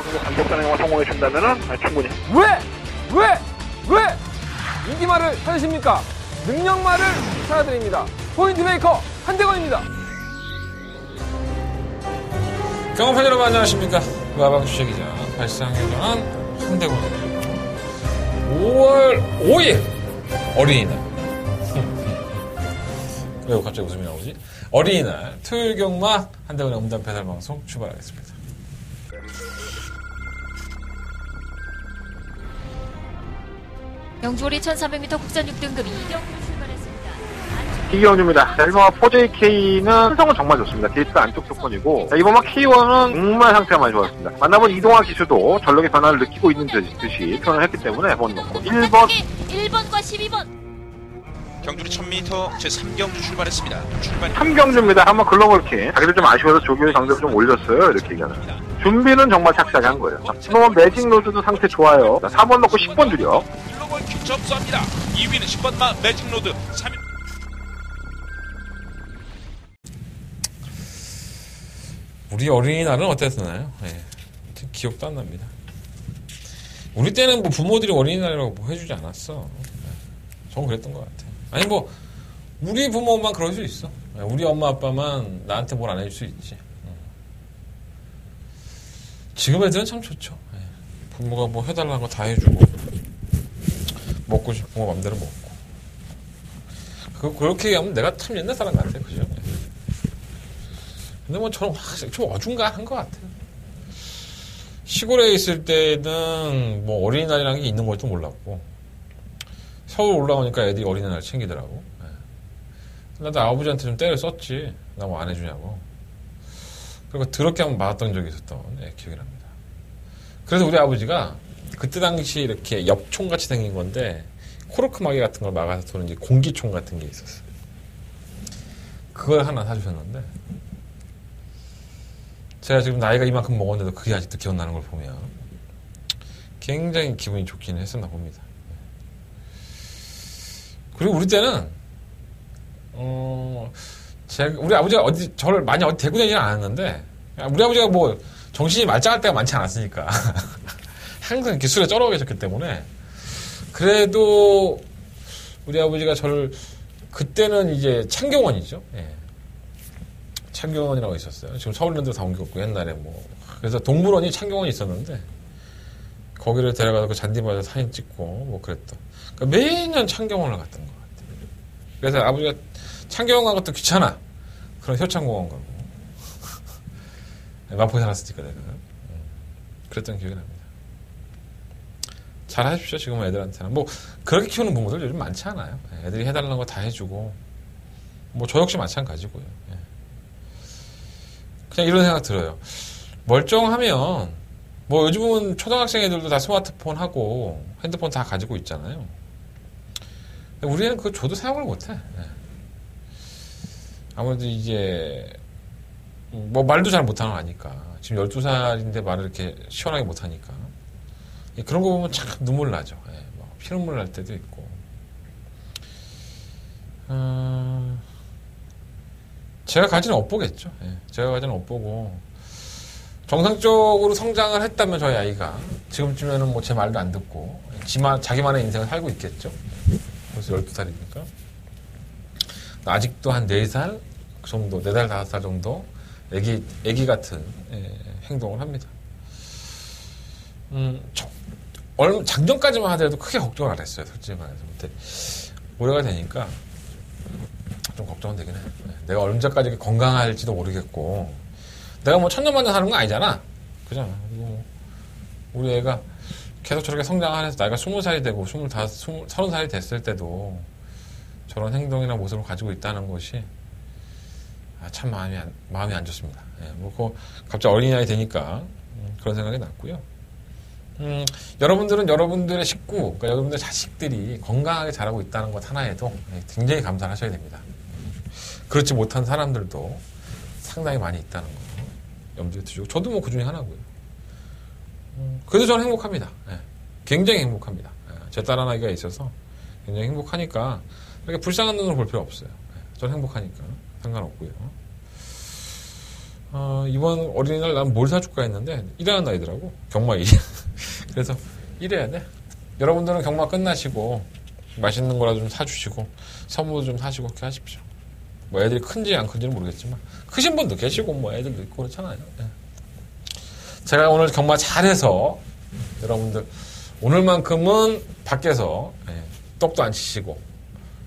정도 간격 단행만 성공해 준다면은 충분히. 왜 인기말을 찾으십니까? 능력말을 찾아드립니다. 포인트 메이커 한대건입니다. 경험팬 여러분 안녕하십니까? 와방 주식이자 발상에 관한 한대건입니다. 5월 5일 어린이날. 왜 갑자기 웃음이 나오지? 어린이날 토요일 경마 한대건의 음담 배달 방송 출발하겠습니다. 영주월이 1300m 국산 6등급 이경주 출발했습니다. 이경주입니다. 자, 이번 4JK는 성은 정말 좋습니다. 게이트가 안쪽 조건이고, 이번 K1은 정말 상태가 많이 좋았습니다. 만나본 이동화 기수도 전력의 변화를 느끼고 있는 듯이 표현을 했기 때문에 번 넣고 1번과 12번 경주리 1000m 제3경주 출발했습니다. 3경주입니다. 한번 글로벌킹. 자기들 좀 아쉬워서 조교의 강도를 좀 올렸어요. 이렇게 얘기하는. 준비는 정말 착실하게 한 거예요. 15번 매직 로드도 상태 좋아요. 4번 넣고 10번 줄여. 글로벌킹 접수합니다. 2위는 10번 매직 로드. 3위. 우리 어린이날은 어땠나요? 네. 기억도 안 납니다. 우리 때는 뭐 부모들이 어린이날이라고 뭐 해주지 않았어. 네. 저는 그랬던 것 같아요. 아니 뭐 우리 부모만 그럴 수 있어. 우리 엄마 아빠만 나한테 뭘 안 해줄 수 있지. 지금 애들은 참 좋죠. 네. 부모가 뭐 해달라는 거 다 해주고 먹고 싶은 거 맘대로 먹고. 그렇게 얘기하면 내가 참 옛날 사람 같아. 그죠? 네. 근데 뭐 저는 확실히 좀 어중간한 것 같아요. 시골에 있을 때는 뭐 어린이날이라는 게 있는 것도 몰랐고 서울 올라오니까 애들이 어린이날 챙기더라고. 네. 나도 아버지한테 좀 때를 썼지. 나 뭐 안 해주냐고. 그리고 더럽게 한번 맞았던 적이 있었던 기억이 납니다. 그래서 우리 아버지가 그때 당시 이렇게 엽총같이 생긴 건데 코르크 마개 같은 걸 막아서 도는 이제 공기총 같은 게 있었어요. 그걸 하나 사주셨는데 제가 지금 나이가 이만큼 먹었는데도 그게 아직도 기억나는 걸 보면 굉장히 기분이 좋긴 했었나 봅니다. 그리고 우리 때는 우리 아버지가 저를 많이 데리고 다니지는 않았는데 우리 아버지가 뭐 정신이 말짱할 때가 많지 않았으니까 항상 기술에 쩔어 계셨기 때문에 그래도 우리 아버지가 저를 그때는 이제 창경원이죠. 예. 창경원이라고 있었어요. 지금 서울랜드 다 옮겼고 옛날에 뭐 그래서 동물원이 창경원이 있었는데 거기를 데려가서 그 잔디마다 사진 찍고 뭐 그랬던. 그러니까 매년 창경원을 갔던 것 같아요. 그래서 아버지가 창경원 간 것도 귀찮아. 그럼 효창공원 가고 마포에 살았으니까 내가 그랬던 기억이 납니다. 잘하십시오. 지금 애들한테는 뭐 그렇게 키우는 부모들 요즘 많지 않아요. 애들이 해달라는 거 다 해주고 뭐 저 역시 마찬가지고요. 그냥 이런 생각 들어요. 멀쩡하면 뭐 요즘은 초등학생 애들도 다 스마트폰 하고 핸드폰 다 가지고 있잖아요. 우리는 그거 줘도 사용을 못해. 아무래도 이제 뭐 말도 잘 못하는 거 아니까 지금 12살인데 말을 이렇게 시원하게 못하니까 그런 거 보면 참 눈물 나죠. 피눈물 날 때도 있고 제가 가지는 엇보겠죠. 제가 가지는 엇보고 정상적으로 성장을 했다면 저희 아이가 지금쯤에는 뭐 제 말도 안 듣고 자기만의 인생을 살고 있겠죠. 벌써 12살이니까 아직도 한 4살 정도 4살 5살 정도 애기 같은 행동을 합니다. 작년까지만 하더라도 크게 걱정을 안 했어요. 솔직히 말해서. 근데 올해가 되니까 좀 걱정은 되긴 해. 내가 언제까지 건강할지도 모르겠고 내가 뭐 천년만년 사는 건 아니잖아. 그잖아. 그리고 우리 애가 계속 저렇게 성장하면서 나이가 20살이 되고 25, 30살이 됐을 때도 저런 행동이나 모습을 가지고 있다는 것이 참 마음이 안 좋습니다. 뭐 갑자기 어린아이 되니까 그런 생각이 났고요. 여러분들은 여러분들의 식구, 그러니까 여러분들의 자식들이 건강하게 자라고 있다는 것 하나에도 굉장히 감사를 하셔야 됩니다. 그렇지 못한 사람들도 상당히 많이 있다는 거 염두에 두시고 저도 뭐 그 중에 하나고요. 그래도 저는 행복합니다. 굉장히 행복합니다. 제 딸 하나가 있어서 굉장히 행복하니까 이렇게 불쌍한 눈으로 볼 필요 없어요. 저는 행복하니까 상관없고요. 이번 어린이날 난 뭘 사줄까 했는데 일하는 날이더라고. 경마 일이. 그래서 일해야 돼. 여러분들은 경마 끝나시고 맛있는 거라도 좀 사주시고 선물도 좀 사시고 그렇게 하십시오. 뭐 애들이 큰지 안 큰지는 모르겠지만 크신 분도 계시고 뭐 애들도 있고 그렇잖아요. 예. 제가 오늘 경마 잘해서 여러분들 오늘만큼은 밖에서 떡도 안 치시고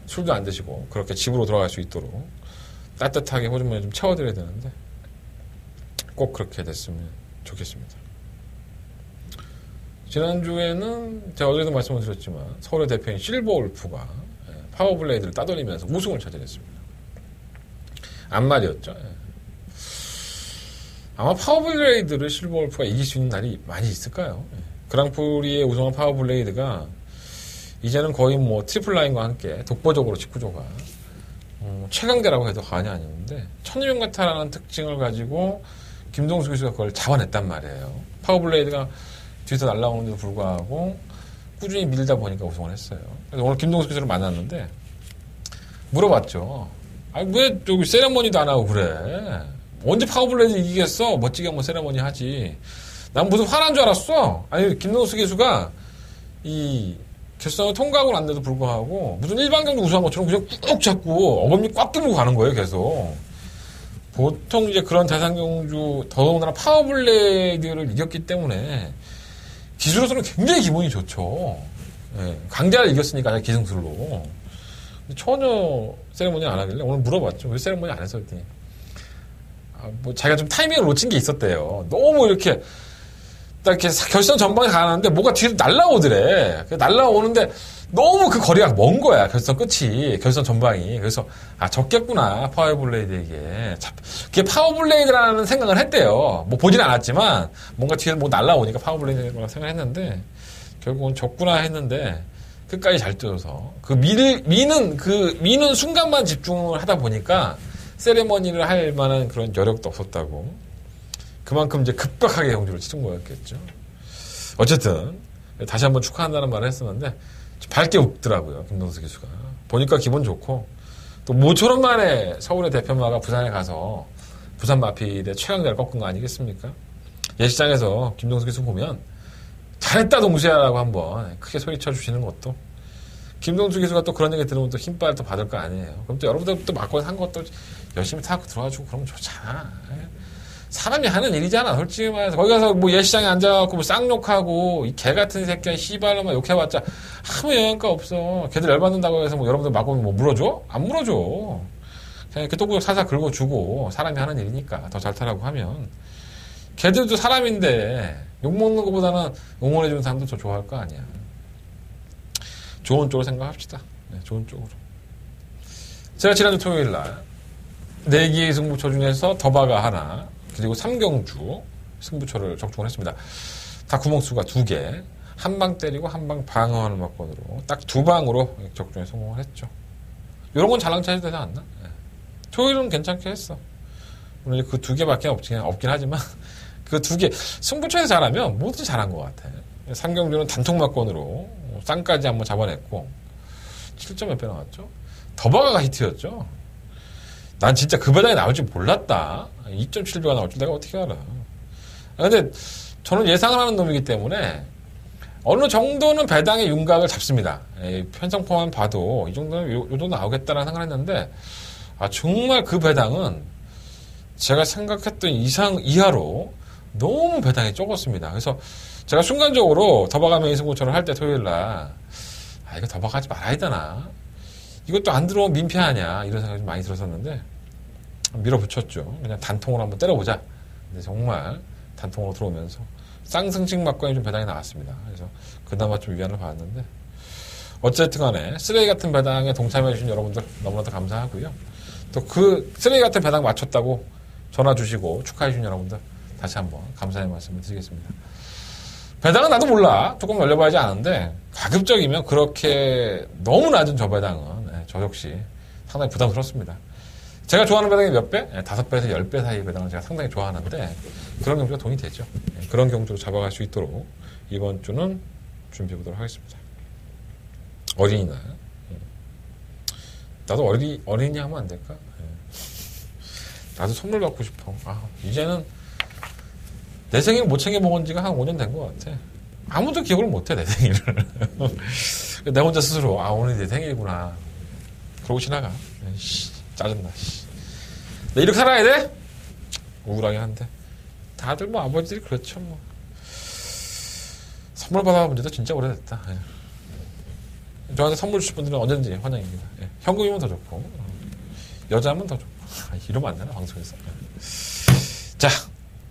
술도 안 드시고 그렇게 집으로 돌아갈 수 있도록 따뜻하게 호주머니 좀 채워드려야 되는데 꼭 그렇게 됐으면 좋겠습니다. 지난주에는 제가 어제도 말씀을 드렸지만 서울의 대표인 실버울프가 파워블레이드를 따돌리면서 우승을 차지했습니다. 안말이었죠. 아마 파워블레이드를 실버울프가 이길 수 있는 날이 많이 있을까요? 그랑프리에 우승한 파워블레이드가 이제는 거의 뭐 트리플라인과 함께 독보적으로 직구조가 최강대라고 해도 과언이 아니었는데 1200m라는 특징을 가지고 김동수 교수가 그걸 잡아냈단 말이에요. 파워블레이드가 뒤에서 날아오는데도 불구하고 꾸준히 밀다 보니까 우승을 했어요. 그래서 오늘 김동수 교수를 만났는데 물어봤죠. 아니 왜 저기 세레머니도 안 하고 그래? 언제 파워블레이드 이기겠어? 멋지게 한번 세레머니 하지. 난 무슨 화난 줄 알았어. 아니 김동수 교수가 이 결승을 통과하고 난데도 불구하고 무슨 일반 경기 우승한 것처럼 그냥 꾹 잡고 어금니 꽉 깨물고 가는 거예요. 계속. 보통 이제 그런 대상 경주 더더군다나 파워블레이드를 이겼기 때문에 기수로서는 굉장히 기분이 좋죠. 예, 강자를 이겼으니까 기승술로. 전혀 세레모니 안 하길래 오늘 물어봤죠. 왜 세레모니 안 했어? 했더니 뭐 자기가 좀 타이밍을 놓친 게 있었대요. 너무 이렇게 딱 이렇게 결선 전방에 가는데 뭐가 뒤로 날라오더래. 날라오는데 너무 그 거리가 먼 거야. 결선 끝이. 결선 전방이. 그래서 적겠구나. 파워블레이드에게. 그게 파워블레이드라는 생각을 했대요. 뭐 보진 않았지만 뭔가 뒤에 뭐 날라오니까 파워블레이드라고 생각했는데 결국은 적구나 했는데 끝까지 잘 뛰어서 그 미는 순간만 집중을 하다 보니까 세레머니를 할 만한 그런 여력도 없었다고. 그만큼 이제 급박하게 경주를 치른 거였겠죠. 어쨌든 다시 한번 축하한다는 말을 했었는데 밝게 웃더라고요. 김동수 기수가. 보니까 기분 좋고 또 모처럼 만에 서울의 대표마가 부산에 가서 부산 마필의 최강자를 꺾은 거 아니겠습니까? 예시장에서 김동수 기수 보면 잘했다 동수야라고 한번 크게 소리쳐 주시는 것도 김동수 기수가 또 그런 얘기 들으면 또 힘빨 또 받을 거 아니에요. 그럼 또 여러분들 또 맞고 산 것도 열심히 타고 들어와주고 그러면 좋잖아. 사람이 하는 일이잖아. 솔직히 말해서 거기 가서 뭐 예시장에 앉아갖고 뭐 쌍욕하고 이 개 같은 새끼야 씨발로만 욕해봤자 아무 영향가 없어. 걔들 열받는다고 해서 뭐 여러분들 맞고 뭐 물어줘? 안 물어줘. 그냥 이렇게 또 살살 긁어주고 사람이 하는 일이니까 더 잘 타라고 하면 걔들도 사람인데 욕먹는 것보다는 응원해주는 사람도 더 좋아할 거 아니야. 좋은 쪽으로 생각합시다. 네, 좋은 쪽으로. 제가 지난주 토요일날 4개의 승부처 중에서 더바가 하나 그리고 3경주 승부처를 적중을 했습니다. 다 구멍수가 2개 한 방 때리고 한 방 방어하는 막건으로 딱 2방으로 적중에 성공을 했죠. 이런 건 잘랑차야 되지 않나? 네. 토요일은 괜찮게 했어. 물론 그 2개밖에 없긴 하지만 그 2개 승부처에서 잘하면 뭐든지 잘한 것 같아. 3경주는 단통 막건으로 쌍까지 한번 잡아냈고 7점 몇 배 나왔죠. 더바가 히트였죠. 난 진짜 그 배당이 나올 줄 몰랐다. 2.7배가 나올 줄 내가 어떻게 알아. 근데 저는 예상을 하는 놈이기 때문에 어느 정도는 배당의 윤곽을 잡습니다. 편성포만 봐도 이 정도는 요 정도 나오겠다라는 생각을 했는데 정말 그 배당은 제가 생각했던 이하로 너무 배당이 적었습니다. 그래서 제가 순간적으로 더박하면 이승구처럼 할 때 토요일날 이거 더박하지 말아야 되나. 이것도 안 들어오면 민폐하냐 이런 생각이 좀 많이 들었었는데 밀어붙였죠. 그냥 단통으로 한번 때려보자. 근데 정말 단통으로 들어오면서 쌍승식 막건이 좀 배당이 나왔습니다. 그래서 그나마 좀 위안을 받았는데 어쨌든 간에 쓰레기 같은 배당에 동참해주신 여러분들 너무나도 감사하고요. 또 그 쓰레기 같은 배당 맞췄다고 전화 주시고 축하해주신 여러분들 다시 한번 감사의 말씀을 드리겠습니다. 배당은 나도 몰라. 조금 열려봐야지 아는데 가급적이면 그렇게 너무 낮은 저 배당은 저 역시 상당히 부담스럽습니다. 제가 좋아하는 배당이 몇 배? 5배에서 10배 사이의 배당을 제가 상당히 좋아하는데 그런 경주가 돈이 되죠. 그런 경주로 잡아갈 수 있도록 이번 주는 준비해보도록 하겠습니다. 어린이날. 나도 어린이 하면 안 될까? 나도 선물 받고 싶어. 이제는 내 생일 못 챙겨 먹은 지가 한 5년 된 것 같아. 아무도 기억을 못해, 내 생일을. 내 혼자 스스로, 오늘 내 생일이구나. 그러고 지나가. 짜증나, 나 이렇게 살아야 돼? 우울하긴 한데. 다들 뭐 아버지들이 그렇죠, 뭐. 선물 받아본 지도 진짜 오래됐다. 예. 저한테 선물 주실 분들은 언제든지 환영입니다. 예. 현금이면 더 좋고, 여자면 더 좋고. 이러면 안 되나, 방송에서. 자,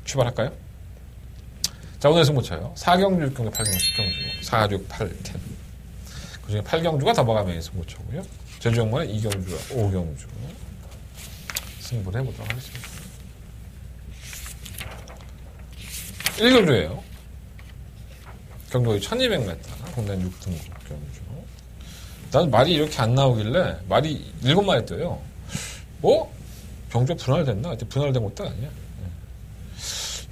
출발할까요? 자, 오늘 승부처요. 4경주, 6경주, 8경주, 10경주. 4, 6, 8, 10. 그 중에 8경주가 더버가면 승부처고요. 제주역만은 2경주와 5경주. 승부를 해보도록 하겠습니다. 1경주예요. 경도의 1200m. 공단 6등급 경주. 난 말이 이렇게 안 나오길래 말이 7마리 떠요. 경주가 분할됐나? 분할된 것도 아니야.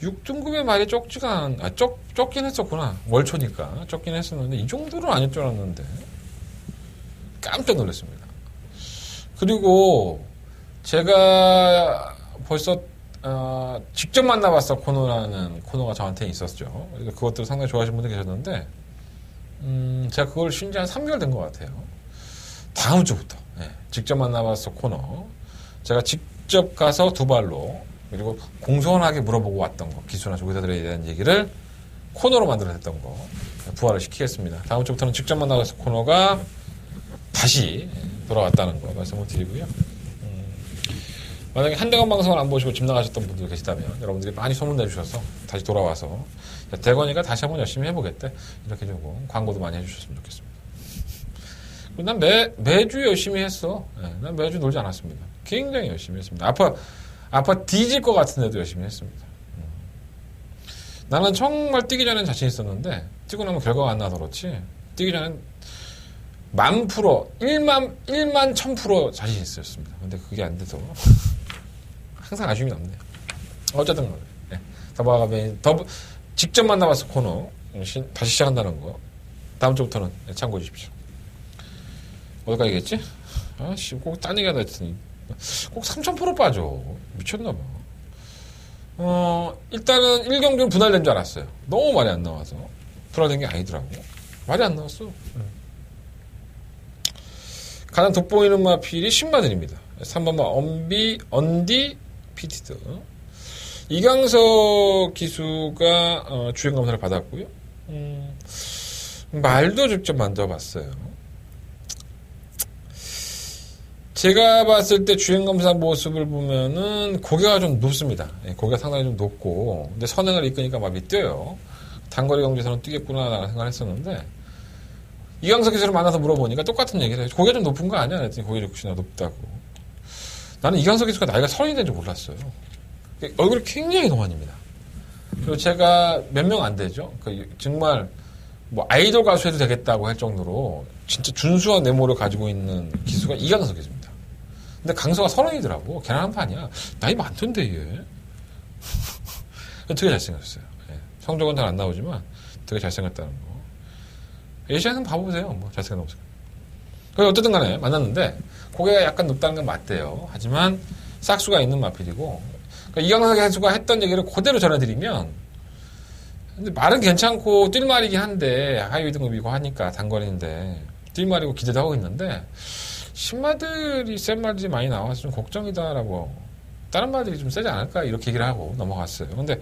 6등급의 말이 적긴 했었구나. 월초니까. 적긴 했었는데, 이 정도는 아닐 줄 알았는데. 깜짝 놀랐습니다. 그리고, 제가 벌써, 직접 만나봤어 코너라는 코너가 저한테 있었죠. 그것들을 상당히 좋아하시는 분들 계셨는데, 제가 그걸 쉰 지 한 3개월 된 것 같아요. 다음 주부터. 직접 만나봤어 코너. 제가 직접 가서 두 발로, 그리고 공손하게 물어보고 왔던 거, 기수나 조교사들에 대한 얘기를 코너로 만들어냈던 거 부활을 시키겠습니다. 다음 주부터는 직접 만나서 코너가 다시 돌아왔다는 거 말씀을 드리고요. 만약에 한대건 방송을 안 보시고 집 나가셨던 분들 계시다면 여러분들이 많이 소문내주셔서 다시 돌아와서 대건이가 다시 한번 열심히 해보겠대. 이렇게 조금 광고도 많이 해주셨으면 좋겠습니다. 난 매주 열심히 했어. 난 매주 놀지 않았습니다. 굉장히 열심히 했습니다. 아파 뒤질 것 같은데도 열심히 했습니다. 나는 정말 뛰기 전엔 자신 있었는데 뛰고 나면 결과가 안 나서 그렇지 뛰기 전엔 1000%, 1만 1000% 자신 있었습니다. 근데 그게 안 돼서 항상 아쉬움이 남네요. 어쨌든 간에 직접 만나봤어 코너 다시 시작한다는 거 다음 주부터는 참고해 주십시오. 어디까지 겠지? 꼭 딴 얘기 하다 했더니 꼭 3000% 빠져. 미쳤나봐. 일단은 1경주는 분할된 줄 알았어요. 너무 말이 안 나와서. 분할된 게 아니더라고. 말이 안 나왔어. 가장 돋보이는 마필이 신마들입니다. 3번마 언디 피티드. 이강석 기수가 주행검사를 받았고요. 말도 직접 만져봤어요. 제가 봤을 때 주행검사 모습을 보면은 고개가 좀 높습니다. 고개가 상당히 좀 높고, 근데 선행을 이끄니까 마음이 뛰어요. 단거리 경주에서는 뛰겠구나라는 생각을 했었는데, 이강석 기수를 만나서 물어보니까 똑같은 얘기를 해요. 고개가 좀 높은 거 아니야? 그랬더니 고개 역시나 높다고. 나는 이강석 기수가 나이가 30이 된 줄 몰랐어요. 얼굴이 굉장히 동안입니다. 그리고 제가 몇 명 안 되죠. 정말 뭐 아이돌 가수 해도 되겠다고 할 정도로 진짜 준수한 외모를 가지고 있는 기수가 이강석 기수입니다. 근데 강서가 30이더라고. 걔랑 한 판이야. 나이 많던데 얘. 되게 잘생겼어요. 성적은 잘 안 나오지만 되게 잘생겼다는 거. 예시에는 봐보세요. 뭐 잘생긴 모습. 어쨌든 간에 만났는데 고개가 약간 높다는 건 맞대요. 하지만 싹수가 있는 마필이고 그러니까 이강석 선수가 했던 얘기를 그대로 전해드리면 근데 말은 괜찮고 뛸말이긴 한데 하이위 등급이고 하니까 단거리인데 뛸말이고 기대도 하고 있는데 신마들이 센 말들이 많이 나와서 좀 걱정이다라고 다른 말들이 좀 세지 않을까 이렇게 얘기를 하고 넘어갔어요. 근데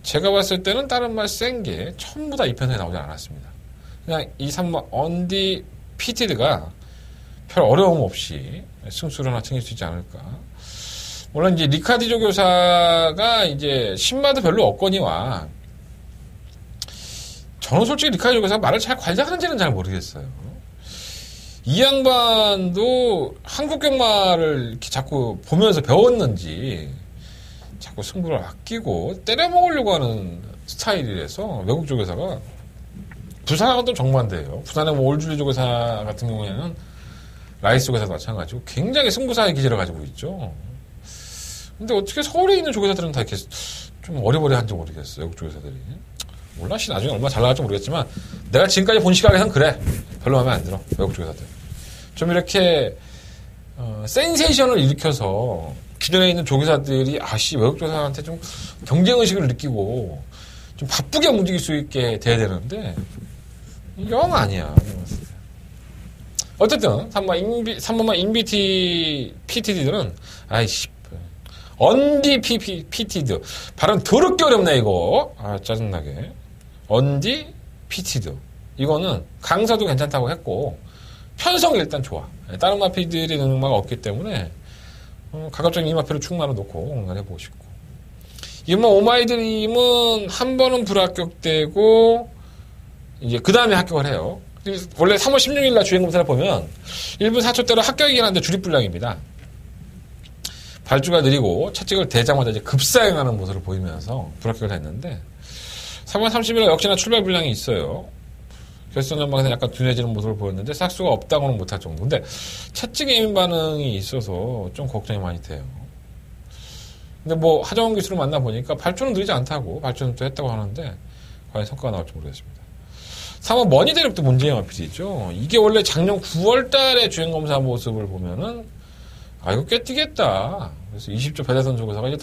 제가 봤을 때는 다른 말 센 게 전부 다 이 편에 나오지 않았습니다. 그냥 이 3번 언디 피티드가 별 어려움 없이 승수를 하나 챙길 수 있지 않을까. 물론 이제 리카디조 교사가 이제 신마도 별로 없거니와 저는 솔직히 리카디조 교사가 말을 잘 관리하는지는 잘 모르겠어요. 이 양반도 한국 경마를 이렇게 자꾸 보면서 배웠는지 자꾸 승부를 아끼고 때려먹으려고 하는 스타일이라서 외국 조교사가 부산하고는 또 정반대예요. 부산의 뭐 올줄리 조교사 같은 경우에는 라이스 조교사도 마찬가지고 굉장히 승부사의 기질을 가지고 있죠. 근데 어떻게 서울에 있는 조교사들은 다 이렇게 좀 어리버리한지 모르겠어요. 외국 조교사들이. 몰라, 나중에 얼마나 잘 나갈지 모르겠지만 내가 지금까지 본 시각에선 그래. 별로 마음에 안 들어. 외국 조교사들. 좀 이렇게 센세이션을 일으켜서 기존에 있는 조교사들이 외국 조사한테 좀 경쟁의식을 느끼고 좀 바쁘게 움직일 수 있게 돼야 되는데 영 아니야. 어쨌든 3번만 인비티 PTD들은 아이씨 언디 PTD 발음 더럽게 어렵네 이거. 짜증나게. 언디 PTD 이거는 강사도 괜찮다고 했고 편성이 일단 좋아. 다른 마피들이 능력마가 없기 때문에 가급적인 이 마피를 충만으로 놓고 공간해보고 싶고. 이번 오마이드림은 한 번은 불합격되고 이제 그 다음에 합격을 해요. 원래 3월 16일날 주행검사를 보면 1분 4초대로 합격이긴 한데 주립불량입니다. 발주가 느리고 채찍을 대자마자 이제 급사행하는 모습을 보이면서 불합격을 했는데 3월 30일날 역시나 출발불량이 있어요. 결선 전방에서 약간 둔해지는 모습을 보였는데 싹수가 없다고는 못할 정도. 근데 채찍 예민 반응이 있어서 좀 걱정이 많이 돼요. 근데 하정원 기술을 만나보니까 발주는 느리지 않다고 발주는 또 했다고 하는데 과연 성과가 나올지 모르겠습니다. 3번 머니 대륙도 문제의 마필이죠. 이게 원래 작년 9월 달에 주행검사 모습을 보면은 이거 꽤 뛰겠다. 그래서 20조 배대선 조교사가 이제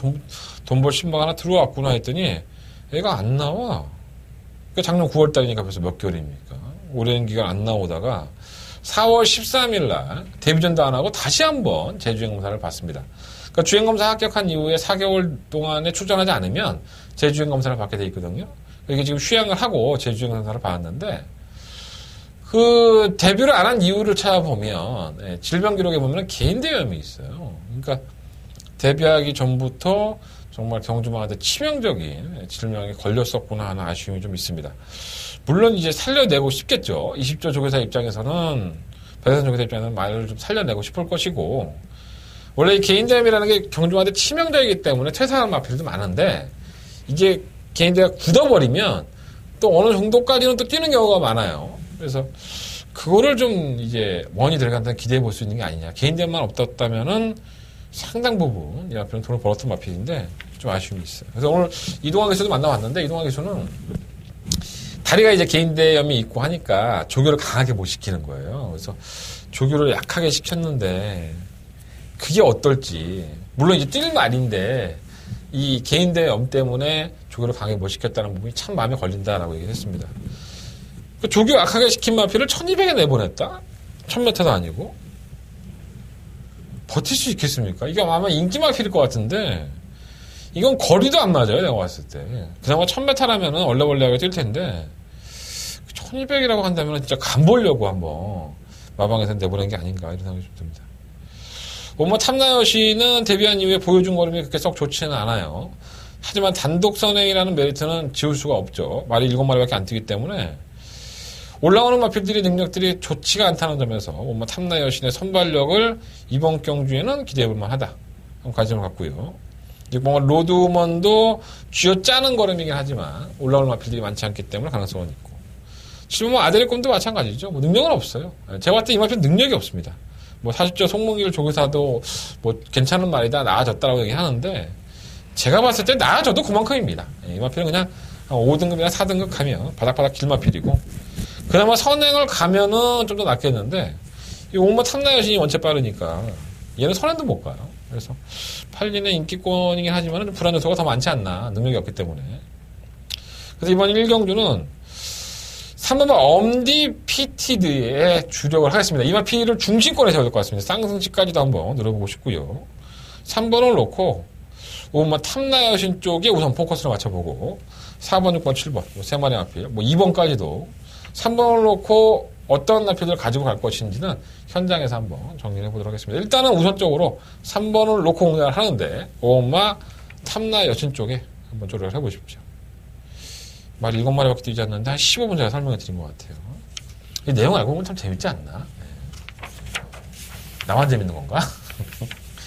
돈 벌 신방 하나 들어왔구나 했더니 얘가 안 나와. 그러니까 작년 9월 달이니까 벌써 몇 개월입니까? 오랜 기간 안 나오다가 4월 13일 날 데뷔전도 안 하고 다시 한번 재주행검사를 받습니다. 그러니까 주행검사 합격한 이후에 4개월 동안에 출전하지 않으면 재주행검사를 받게 돼 있거든요. 이게 지금 휴양을 하고 재주행검사를 받았는데 그 데뷔를 안 한 이유를 찾아보면 질병 기록에 보면 개인 대염이 있어요. 그러니까 데뷔하기 전부터 정말 경주마한테 치명적인 질병에 걸렸었구나 하는 아쉬움이 좀 있습니다. 물론 이제 살려내고 싶겠죠. 20조 조교사 입장에서는 배선 조교사 입장에서는 말을 좀 살려내고 싶을 것이고 원래 이 개인 대염이라는 게 경주마한테 치명적이기 때문에 퇴사하는 마필도 많은데 이게 개인대가 굳어버리면 또 어느 정도까지는 또 뛰는 경우가 많아요. 그래서 그거를 좀 이제 원이 들어간다는 기대해 볼 수 있는 게 아니냐. 개인대만 없었다면은 상당 부분 이 마필은 돈을 벌었던 마필인데 좀 아쉬움이 있어요. 그래서 오늘 이동환 기수도 만나봤는데 이동환 기수는 다리가 이제 개인대염이 있고 하니까 조교를 강하게 못 시키는 거예요. 그래서 조교를 약하게 시켰는데 그게 어떨지. 물론 이제 뛸 말인데 이 개인대염 때문에 조교를 강하게 못 시켰다는 부분이 참 마음에 걸린다라고 얘기를 했습니다. 그 조교 약하게 시킨 마피를 1200에 내보냈다? 1000m도 아니고? 버틸 수 있겠습니까? 이게 아마 인기 마필일 것 같은데 이건 거리도 안 맞아요, 내가 봤을 때. 그나마 1000m라면은 얼레벌레하게 뛸 텐데 1200이라고 한다면 진짜 간 보려고 한번 마방에서 내보낸 게 아닌가 이런 생각이 좀 듭니다. 탐나요시는 데뷔한 이후에 보여준 걸음이 그렇게 썩 좋지는 않아요. 하지만 단독 선행이라는 메리트는 지울 수가 없죠. 말이 7마리밖에 안 뛰기 때문에 올라오는 마필들의 능력들이 좋지가 않다는 점에서 탐나요신의 선발력을 이번 경주에는 기대해볼 만하다. 관심을 갖고요. 로드우먼도 쥐어짜는 걸음이긴 하지만 올라오는 마필들이 많지 않기 때문에 가능성은 있고 7번 아데리콤도 마찬가지죠. 능력은 없어요. 제가 봤을 때 이 마필은 능력이 없습니다. 40조 송문길 조교사도 괜찮은 말이다, 나아졌다라고 얘기하는데, 제가 봤을 때 나아져도 그만큼입니다. 이 마필은 그냥 5등급이나 4등급 가면 바닥바닥 길마필이고, 그나마 선행을 가면은 좀 더 낫겠는데, 이 탐나여신이 원체 빠르니까, 얘는 선행도 못 가요. 그래서, 8인의 인기권이긴 하지만 불안 요소가 더 많지 않나, 능력이 없기 때문에. 그래서 이번 1경주는 3번만 엄디 PTD에 주력을 하겠습니다. 이번 P를 중심권에 세워야 될 것 같습니다. 쌍승치까지도 한번 늘어보고 싶고요. 3번을 놓고 5번만 탐나여신 쪽에 우선 포커스를 맞춰보고 4번, 6번, 7번 세 마리 마필 2번까지도 3번을 놓고 어떤 마필을 가지고 갈 것인지는 현장에서 한번 정리해 보도록 하겠습니다. 일단은 우선적으로 3번을 놓고 공략을 하는데 5번만 탐나여신 쪽에 한번 조력을 해보십시오. 말 7마리밖에 뛰지 않는데 한 15분 제가 설명해 드린 것 같아요. 이 내용 알고 보면 참 재밌지 않나? 나만 재밌는 건가?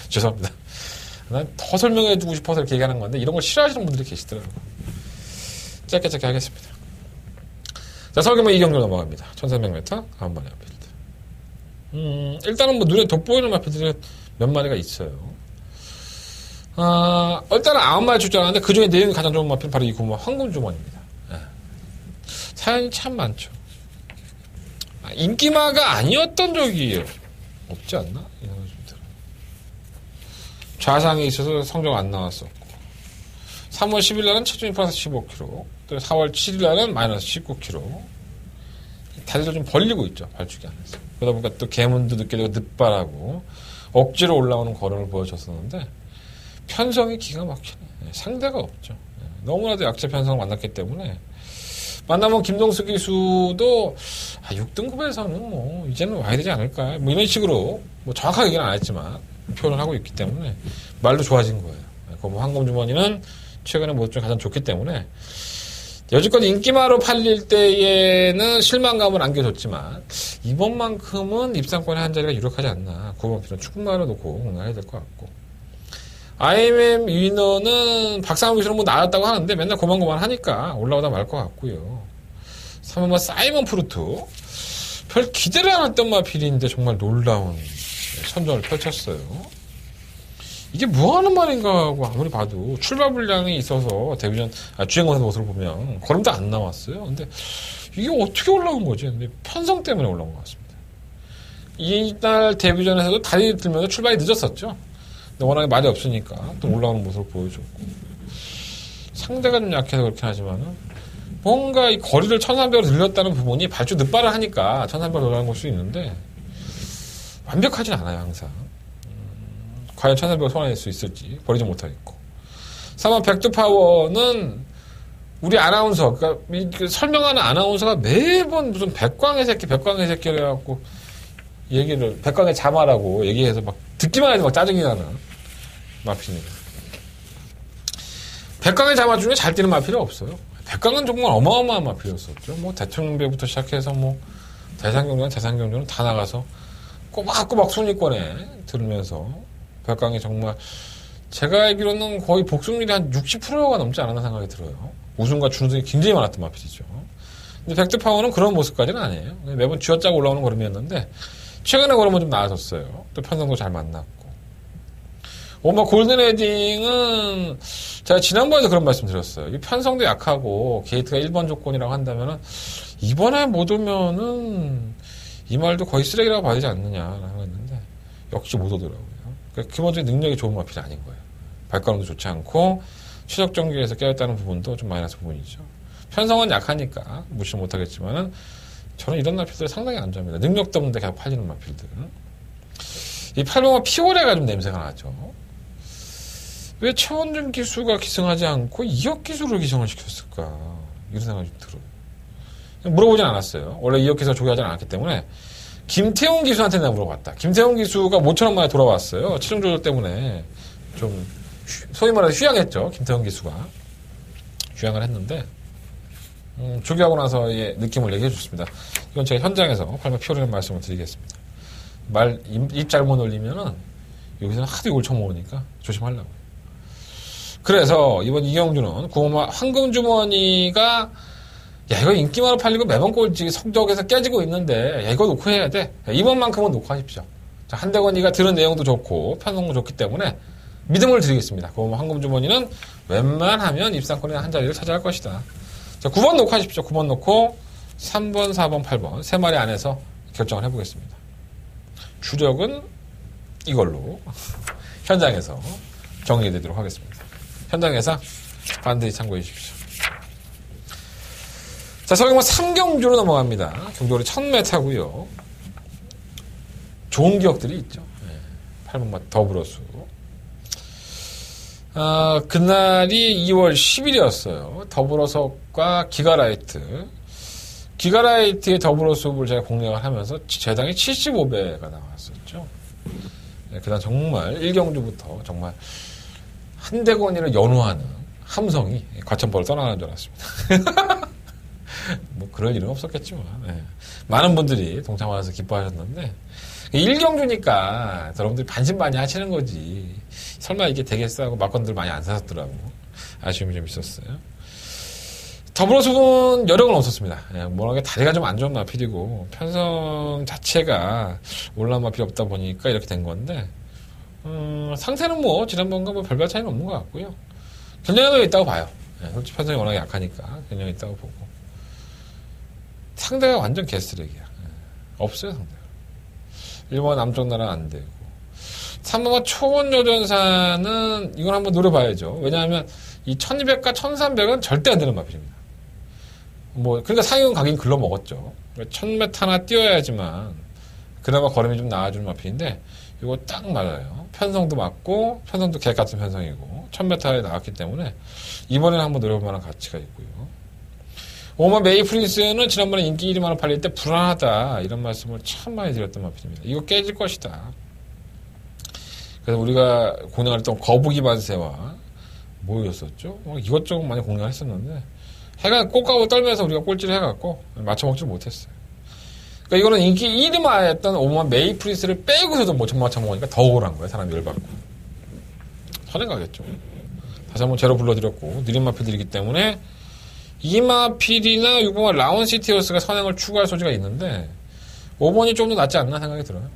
죄송합니다. 난 더 설명해 주고 싶어서 이렇게 얘기하는 건데 이런 걸 싫어하시는 분들이 계시더라고요. 짧게 하겠습니다. 자, 설계만 이경주 넘어갑니다. 1300m 가운만의 마필드. 일단은 눈에 돋보이는 마필들이 몇 마리가 있어요. 일단은 9마리 출전하는데 그 중에 내용이 가장 좋은 마필은 바로 이 고마 황금주머니입니다. 사연이 참 많죠. 인기마가 아니었던 적이 없지 않나? 이런 생각이 좀 들어요. 좌상이 있어서 성적 안 나왔었고 3월 10일 날은 체중이 플러스 15kg 또 4월 7일 날은 마이너스 19kg 다리를 좀 벌리고 있죠. 발주기 안에서. 그러다 보니까 또 개문도 느껴지고 늦바라고 억지로 올라오는 걸음을 보여줬었는데 편성이 기가 막히네. 상대가 없죠. 너무나도 약체 편성을 만났기 때문에 만나면 김동수 기수도 6등급에서는 뭐 이제는 와야 되지 않을까 뭐 이런 식으로 뭐 정확하게 얘기는 안 했지만 표현을 하고 있기 때문에 말도 좋아진 거예요. 그 황금주머니는 최근에 모습 중 가장 좋기 때문에 여지껏 인기마로 팔릴 때에는 실망감을 안겨줬지만 이번만큼은 입상권의 한 자리가 유력하지 않나. 9번 필은 축구마로 놓고 공략해야 될 것 같고 IMM 위너는 박상우 기수는 뭐 나왔다고 하는데 맨날 고만고만 하니까 올라오다 말 것 같고요. 3번만 사이먼 프루트 별 기대를 안 했던 마필인데 정말 놀라운 선전을 펼쳤어요. 이게 뭐 하는 말인가 하고 아무리 봐도 출발 분량이 있어서 데뷔전 주행권의 모습을 보면 걸음도 안 나왔어요. 근데 이게 어떻게 올라온 거지? 근데 편성 때문에 올라온 것 같습니다. 이날 데뷔전에서도 다리 들면서 출발이 늦었었죠. 근데 워낙에 말이 없으니까 또 올라오는 모습을 보여줬고 상대가 좀 약해서 그렇긴 하지만은 뭔가 이 거리를 1300으로 늘렸다는 부분이 발주 늦발을 하니까 1300으로 올라가는 걸 수 있는데 완벽하진 않아요. 항상 과연 1300을 소환할 수 있을지 버리지 못하겠고 3번 백두파워는 우리 아나운서 그러니까 설명하는 아나운서가 매번 무슨 백광의 새끼를 해갖고 얘기를 백광의 자마라고 얘기해서 막 듣기만 해도 막 짜증이 나는 마필입니다. 백광의 자마 중에 잘 뛰는 마필이 없어요. 백광은 정말 어마어마한 마필이었었죠. 뭐 대통령배부터 시작해서 뭐 대상경주는 다 나가서 꼬박꼬박 순위권에 들으면서 백광이 정말 제가 알기로는 거의 복승률이 한 60%가 넘지 않았나 생각이 들어요. 우승과 준우승이 굉장히 많았던 마필이죠. 근데 백두파워는 그런 모습까지는 아니에요. 매번 쥐어짜고 올라오는 걸음이었는데 최근에 걸음은 좀 나아졌어요. 또 편성도 잘 만났고. 오마 골든 헤딩은 제가 지난번에도 그런 말씀 드렸어요. 이 편성도 약하고 게이트가 1번 조건이라고 한다면은 이번에 못 오면은 이 말도 거의 쓰레기라고 봐야 되지 않느냐라고 했는데 역시 못 오더라고요. 그러니까 기본적인 능력이 좋은 마필이 아닌 거예요. 발걸음도 좋지 않고 최적 경기에서 깨졌다는 부분도 좀 마이너스 부분이죠. 편성은 약하니까 무시 못하겠지만은 저는 이런 마필들 상당히 안 좋아합니다. 능력도 없는데 계속 팔리는 마필들. 이 8번과 피오레가 좀 냄새가 나죠. 왜 최원준 기수가 기승하지 않고 이혁 기수를 기승을 시켰을까? 이런 생각이 좀 들어요. 물어보진 않았어요. 원래 이혁 기수가 조기하지 않았기 때문에 김태훈 기수한테 내가 물어봤다. 김태훈 기수가 모처럼 만에 돌아왔어요. 체중 조절 때문에 좀 소위 말해서 휴양했죠. 김태훈 기수가 휴양을 했는데 조기하고 나서의 느낌을 얘기해 줬습니다. 이건 제가 현장에서 8번 피오레는 말씀을 드리겠습니다. 입 잘못 올리면은 여기서는 하도 욕을 처먹으니까 조심하려고요. 그래서 이번 이경주는 구호마 황금주머니가 야 이거 인기만으로 팔리고 매번 꼴찌 성적에서 깨지고 있는데 야 이거 놓고 해야 돼. 야, 이번만큼은 놓고 하십시오. 자, 한대건이가 들은 내용도 좋고 편성도 좋기 때문에 믿음을 드리겠습니다. 구호마 황금주머니는 웬만하면 입상권의 한 자리를 차지할 것이다. 자, 9번 놓고 하십시오. 9번 놓고 3번, 4번, 8번 세 마리 안에서 결정을 해보겠습니다. 주력은 이걸로 현장에서 정리되도록 하겠습니다. 현장에서 반드시 참고해 주십시오. 자, 서경마 3경주로 넘어갑니다. 경주거리 1000m고요. 좋은 기억들이 있죠. 8번마 더불어수. 그날이 2월 10일이었어요. 더불어석과 기가라이트. 기가라이트의 더불어수업을 제가 공략을 하면서 제당이 75배가 나왔었죠. 그날 정말 1경주부터 정말 한대건이를 연호하는 함성이 과천벌을 떠나가는 줄 알았습니다. 뭐 그럴 일은 없었겠지만 많은 분들이 동참하셔서 기뻐하셨는데 1경주니까 여러분들이 반신반의하시는 거지 설마 이게 되겠어 하고 막건들 많이 안 사셨더라고. 아쉬움이 좀 있었어요. 더불어서는 여력은 없었습니다. 워낙에 다리가 좀 안 좋은 마필이고 편성 자체가 올라온 마필이 없다 보니까 이렇게 된 건데 상태는 뭐 지난번과 뭐 별별 차이는 없는 것 같고요. 견적이 있다고 봐요. 솔직히 편성이 워낙에 약하니까 견적이 있다고 보고 상대가 완전 개쓰레기야. 없어요 상대가. 일본 남쪽 나라는 안 되고 3번마 초원여전사는 이건 한번 노려봐야죠. 왜냐하면 이 1200과 1300은 절대 안 되는 마필입니다. 그러니까 상위권 가긴 글러먹었죠. 1000m나 뛰어야지만 그나마 걸음이 좀 나아지는 마필인데 이거 딱 맞아요. 편성도 맞고 편성도 개 같은 편성이고 1000m에 나왔기 때문에 이번에는 한번 노려볼 만한 가치가 있고요. 5번 메이프린스는 지난번에 인기 1위만원 팔릴 때 불안하다 이런 말씀을 참 많이 드렸던 마필입니다. 이거 깨질 것이다. 그래서 우리가 공략을 했던 거북이 반세와 뭐였었죠? 이것저것 많이 공략을 했었는데 해가 꽃가고 떨면서 우리가 꼴찌를 해갖고 맞춰먹지를 못했어요. 그러니까 이거는 인기 1위만 했던 5번 메이프린스를 빼고서도 못 맞춰먹으니까 더 억울한 거예요. 사람이 열받고. 선행 가겠죠. 다시 한번 제로 불러드렸고 느린 마필들이기 때문에 이 마필이나 6번 라운시티어스가 선행을 추구할 소지가 있는데 5번이 좀 더 낫지 않나 생각이 들어요.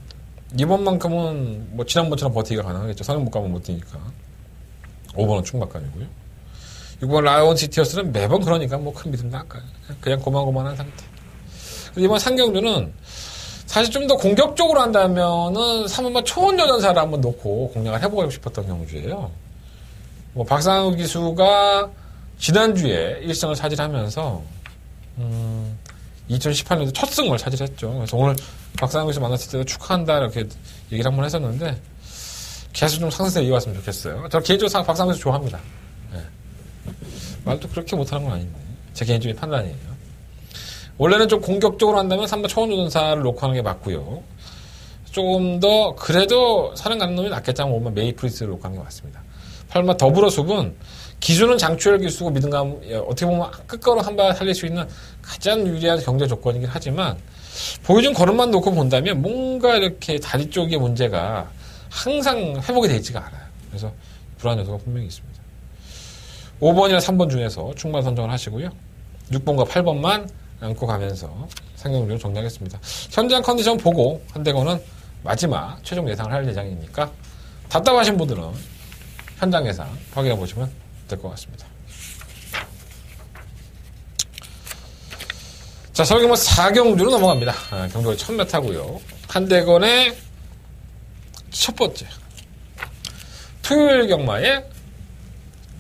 2번만큼은 지난번처럼 버티기가 가능하겠죠. 선행 못 가면 못 뛰니까. 5번은 충박감이고요. 6번 라운시티어스는 매번 그러니까 큰 믿음도 안 가요. 그냥 고만고만한 상태. 이번 상경주는 사실 좀 더 공격적으로 한다면은 3번만 초원여전사를 한번 놓고 공략을 해보고 싶었던 경주예요. 박상우 기수가 지난주에 1승을 차지하면서 2018년도 첫 승을 차지했죠. 그래서 오늘 박상우 기수 만났을 때도 축하한다 이렇게 얘기를 한번 했었는데 계속 좀 상승세에 이어갔으면 좋겠어요. 저 개인적으로 박상우 기수 좋아합니다. 네. 말도 그렇게 못하는 건 아닌데 제 개인적인 판단이에요. 원래는 좀 공격적으로 한다면 3번 초원여전사를 놓고 하는 게 맞고요. 조금 더 그래도 사는 가는 놈이 낫겠다면 5번 메이프린스를 놓고 하는 게 맞습니다. 8번 더불어숲은 기수는 장추열 기수고 믿음감 어떻게 보면 끝걸음 한 발 살릴 수 있는 가장 유리한 경제 조건이긴 하지만 보여준 걸음만 놓고 본다면 뭔가 이렇게 다리 쪽의 문제가 항상 회복이 되어 있지가 않아요. 그래서 불안 요소가 분명히 있습니다. 5번이나 3번 중에서 충만 선정을 하시고요. 6번과 8번만 안고 가면서 상경주를 정리하겠습니다. 현장 컨디션 보고 한대건은 마지막 최종 예상을 할 예정이니까 답답하신 분들은 현장 예상 확인해 보시면 될 것 같습니다. 자, 설경마 4경주로 넘어갑니다. 경주가 1000m고요. 한대건의 첫 번째 토요일 경마의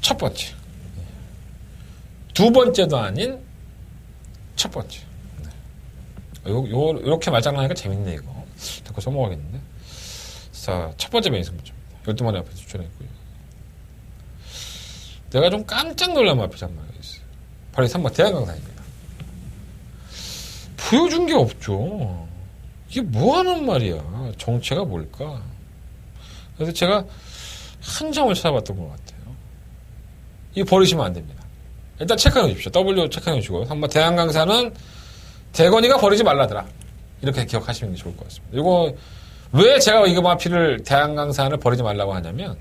첫 번째 두 번째도 아닌 첫 번째. 요렇게 말장난하니까 재밌네, 이거. 자꾸 써먹어야겠는데. 자, 첫 번째 메인 승부입니다. 12마리 앞에서 추천했고요. 내가 좀 깜짝 놀란 마필이 한 마리가 있어요. 바로 이 3번 대한강산입니다. 보여준 게 없죠. 이게 뭐 하는 말이야. 정체가 뭘까. 그래서 제가 한참을 찾아봤던 것 같아요. 이거 버리시면 안 됩니다. 일단 체크해 놓으십시오. W 체크해 놓으시고. 한번 대한강산은 대건이가 버리지 말라더라. 이렇게 기억하시는 게 좋을 것 같습니다. 이거 왜 제가 이거 마필을 대한강산을 버리지 말라고 하냐면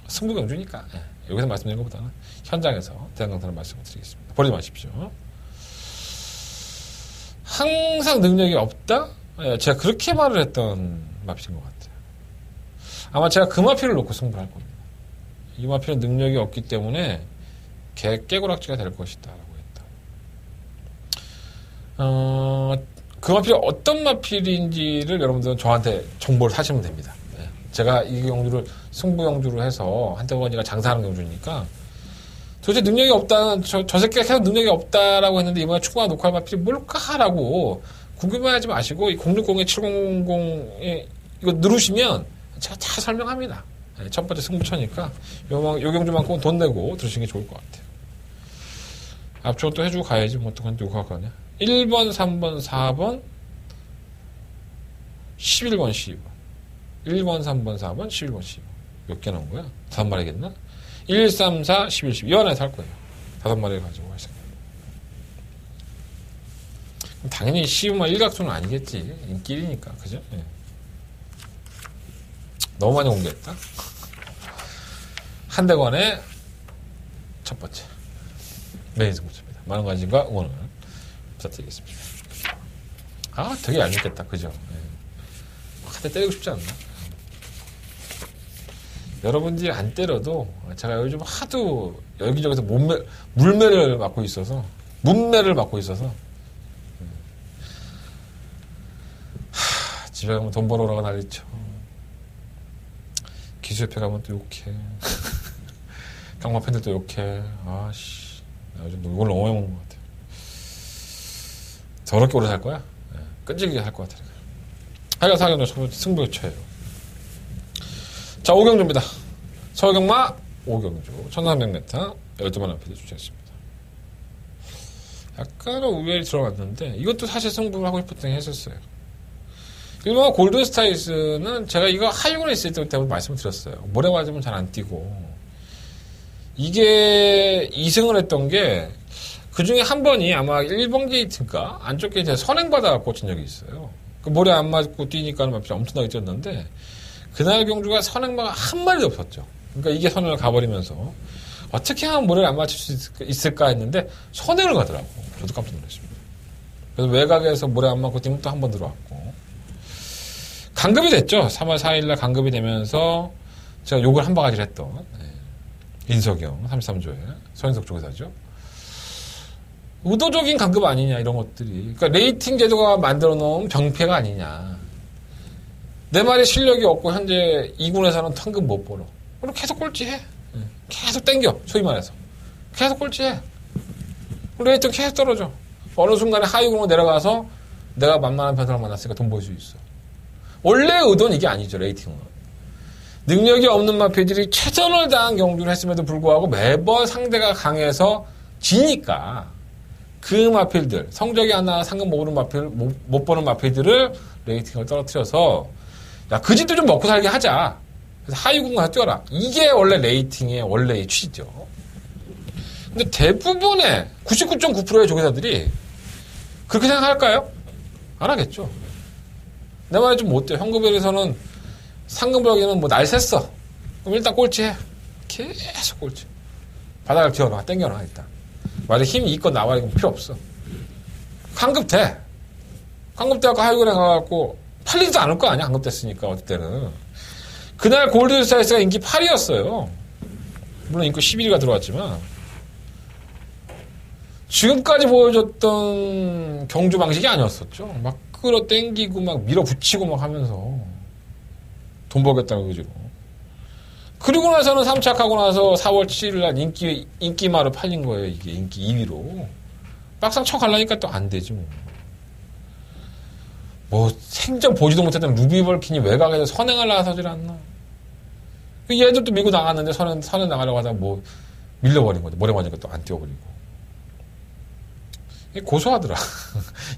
승부경주니까 여기서 말씀드린 것보다는 현장에서 대한강산을 말씀을 드리겠습니다. 버리지 마십시오. 항상 능력이 없다? 제가 그렇게 말을 했던 마필인 것 같아요. 아마 제가 그 마필을 놓고 승부를 할 겁니다. 이 마필은 능력이 없기 때문에 깨고락지가 될 것이다 라고 했다. 그 마필이 어떤 마필인지를 여러분들은 저한테 정보를 사시면 됩니다. 제가 이 경주를 승부 경주로 해서 한태건이가 장사하는 경주니까 도대체 능력이 없다는 저 새끼가 계속 능력이 없다라고 했는데 이번에 축구와 녹화할 마필이 뭘까라고 궁금해하지 마시고 이 060-7000에 이거 누르시면 제가 다 설명합니다. 첫 번째 승부처니까 요 경주만큼은 돈 내고 들으시는 게 좋을 것 같아요. 앞쪽 또 해주고 가야지 뭐 또 누가 할 거냐. 1번, 3번, 4번, 11번, 12번. 1번, 3번, 4번, 11번, 12번. 몇 개 나온 거야? 5마리겠나? 1, 3, 4, 11, 12. 이 안에서 할 거예요. 5마리를 가지고 할 생각. 당연히 12만 일각수는 아니겠지. 인기리니까. 그죠? 네. 너무 많이 공개했다. 한대관의 첫 번째 메인 승부처입니다. 많은 관심과 응원을 부탁드리겠습니다. 아, 되게 얄밉겠다. 그죠? 네. 한 대 때리고 싶지 않나? 여러분들이 안 때려도 제가 요즘 하도 여기저기서 물매를 맡고 있어서 문매를 맡고 있어서 집에 가면 돈 벌어 오라고 난리쳐. 기수협회 가면 또 욕해. 강마 팬들도 욕해. 아씨. 나 요즘 이걸 너무 많이 먹는 것 같아. 더럽게 오래 살 거야? 네. 끈질기게 할 것 같아. 하여간 사경주 승부처예요. 자, 오경주입니다. 서울경마 오경주 1300m 12번 앞에 주제했습니다. 약간은 우열이 들어갔는데 이것도 사실 승부를 하고 싶었던 게 했었어요. 일본 골든스타이스는 제가 이거 하이군에 있을 때부터 말씀을 드렸어요. 모래 맞으면 잘 안 뛰고 이게 2승을 했던 게 그 중에 한 번이 아마 1번 게이트인가 안쪽 게이트에 선행받아갖고 꽂힌 적이 있어요. 그 모래 안 맞고 뛰니까 엄청나게 뛰었는데 그날 경주가 선행마가 한 마리도 없었죠. 그러니까 이게 선행을 가버리면서 어떻게 하면 모래를 안 맞출 수 있을까 했는데 선행을 가더라고. 저도 깜짝 놀랐습니다. 그래서 외곽에서 모래 안 맞고 뛰면 또 한 번 들어왔고 강급이 됐죠. 3월 4일날 강급이 되면서 제가 욕을 한 바가지를 했던 인석영 33조에 서인석 조교사죠. 의도적인 강급 아니냐 이런 것들이. 그러니까 레이팅 제도가 만들어 놓은 병폐가 아니냐. 내 말에 실력이 없고 현재 2군에서는 탕금 못 벌어. 그럼 계속 꼴찌해. 계속 땡겨. 소위 말해서. 계속 꼴찌해. 레이팅 계속 떨어져. 어느 순간에 하위군으로 내려가서 내가 만만한 편을 만났으니까 돈 벌 수 있어. 원래 의도는 이게 아니죠. 레이팅은. 능력이 없는 마필들이 최선을 다한 경주를 했음에도 불구하고 매번 상대가 강해서 지니까 그 마필들, 성적이 안 나와 상금 못 보는 마필, 못 보는 마필들을 레이팅을 떨어뜨려서 야, 그 집도 좀 먹고 살게 하자. 그래서 하위군 가서 뛰어라. 이게 원래 레이팅의 원래의 취지죠. 근데 대부분의 99.9%의 조교사들이 그렇게 생각할까요? 안 하겠죠. 내 말이 좀 못돼요. 현급에서는 상금 벌기는 뭐 날 샜어. 그럼 일단 꼴찌해. 계속 꼴찌. 바닥을 튀어놔. 땡겨놔 일단. 만약에 힘이 있건 나와 이건 필요 없어. 강급돼. 강급돼갖고 하위군에 가갖고 팔리지도 않을 거 아니야. 강급됐으니까 어떨 때는. 그날 골드스타이스가 인기 8위였어요. 물론 인기 11위가 들어왔지만 지금까지 보여줬던 경주 방식이 아니었었죠. 막 끌어당기고 막 밀어붙이고 막 하면서 돈 벌겠다는 의지로. 그리고 나서는 3착하고 나서 4월 7일날 인기마로 팔린 거예요. 이게 인기 2위로. 막상 쳐가려니까 또 안 되지 뭐. 뭐 생전 보지도 못했던 루비벌킨이 외곽에서 선행을 나서질 않나. 얘들도 밀고 나갔는데 선행 나가려고 하다가 뭐 밀려버린 거죠. 모래 맞으니까 또 안 뛰어버리고. 고소하더라.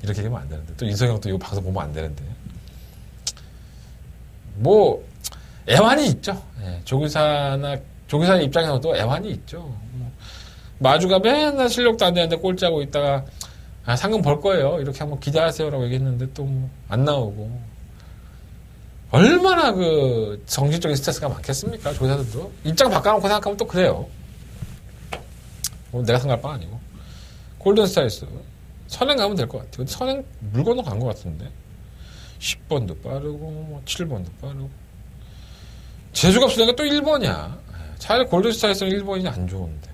이렇게 하면 안 되는데. 또 인석형도 이거 방송 보면 안 되는데. 뭐 애환이 있죠. 예, 조교사 입장에서도 애환이 있죠. 마주가 맨날 실력도 안 되는데 꼴찌하고 있다가 아, 상금 벌 거예요. 이렇게 한번 기대하세요라고 얘기했는데 또 안 나오고. 얼마나 그 정신적인 스트레스가 많겠습니까? 조교사들도. 입장 바꿔놓고 생각하면 또 그래요. 내가 생각할 바 아니고. 골든스타이스. 선행 가면 될 것 같아요. 근데 선행 물 건너 간 것 같은데. 10번도 빠르고, 7번도 빠르고. 재주가 없으니까 또 1번이야. 차라리 골든스타이스는 1번이 안 좋은데.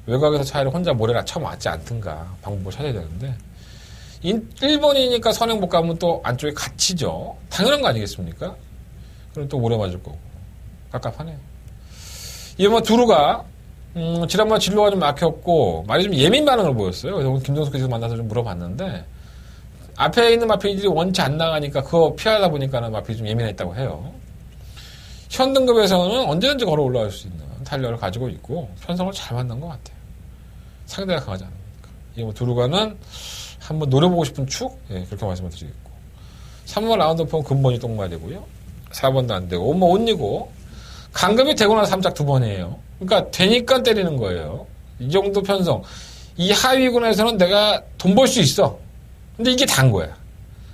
외곽에서 차라리 혼자 모래가 쳐맞지 않든가 방법을 찾아야 되는데. 1번이니까 선행 못 가면 또 안쪽에 갇히죠. 당연한 거 아니겠습니까? 그럼 또 모래 맞을 거고. 깝깝하네요. 이번 두루가 지난번 진로가 좀 막혔고 말이 좀 예민 반응을 보였어요. 그래서 오늘 김동숙 교수 만나서 좀 물어봤는데 앞에 있는 마필들이 원치 안 나가니까 그거 피하다 보니까는 마필이 좀 예민했다고 해요. 현 등급에서는 언제든지 걸어 올라갈 수 있는 탄력을 가지고 있고 편성을 잘 만난 것 같아요. 상대가 강하지 않으니까. 이 뭐 두루가는 한번 노려보고 싶은 축? 예, 그렇게 말씀을 드리겠고. 3번 라운드 폼 근본이 똥마야 되고요. 4번도 안 되고, 뭐 온이고, 강급이 되고 나서 3작 2번이에요. 그러니까 되니까 때리는 거예요. 이 정도 편성. 이 하위군에서는 내가 돈 벌 수 있어. 근데 이게 단 거야.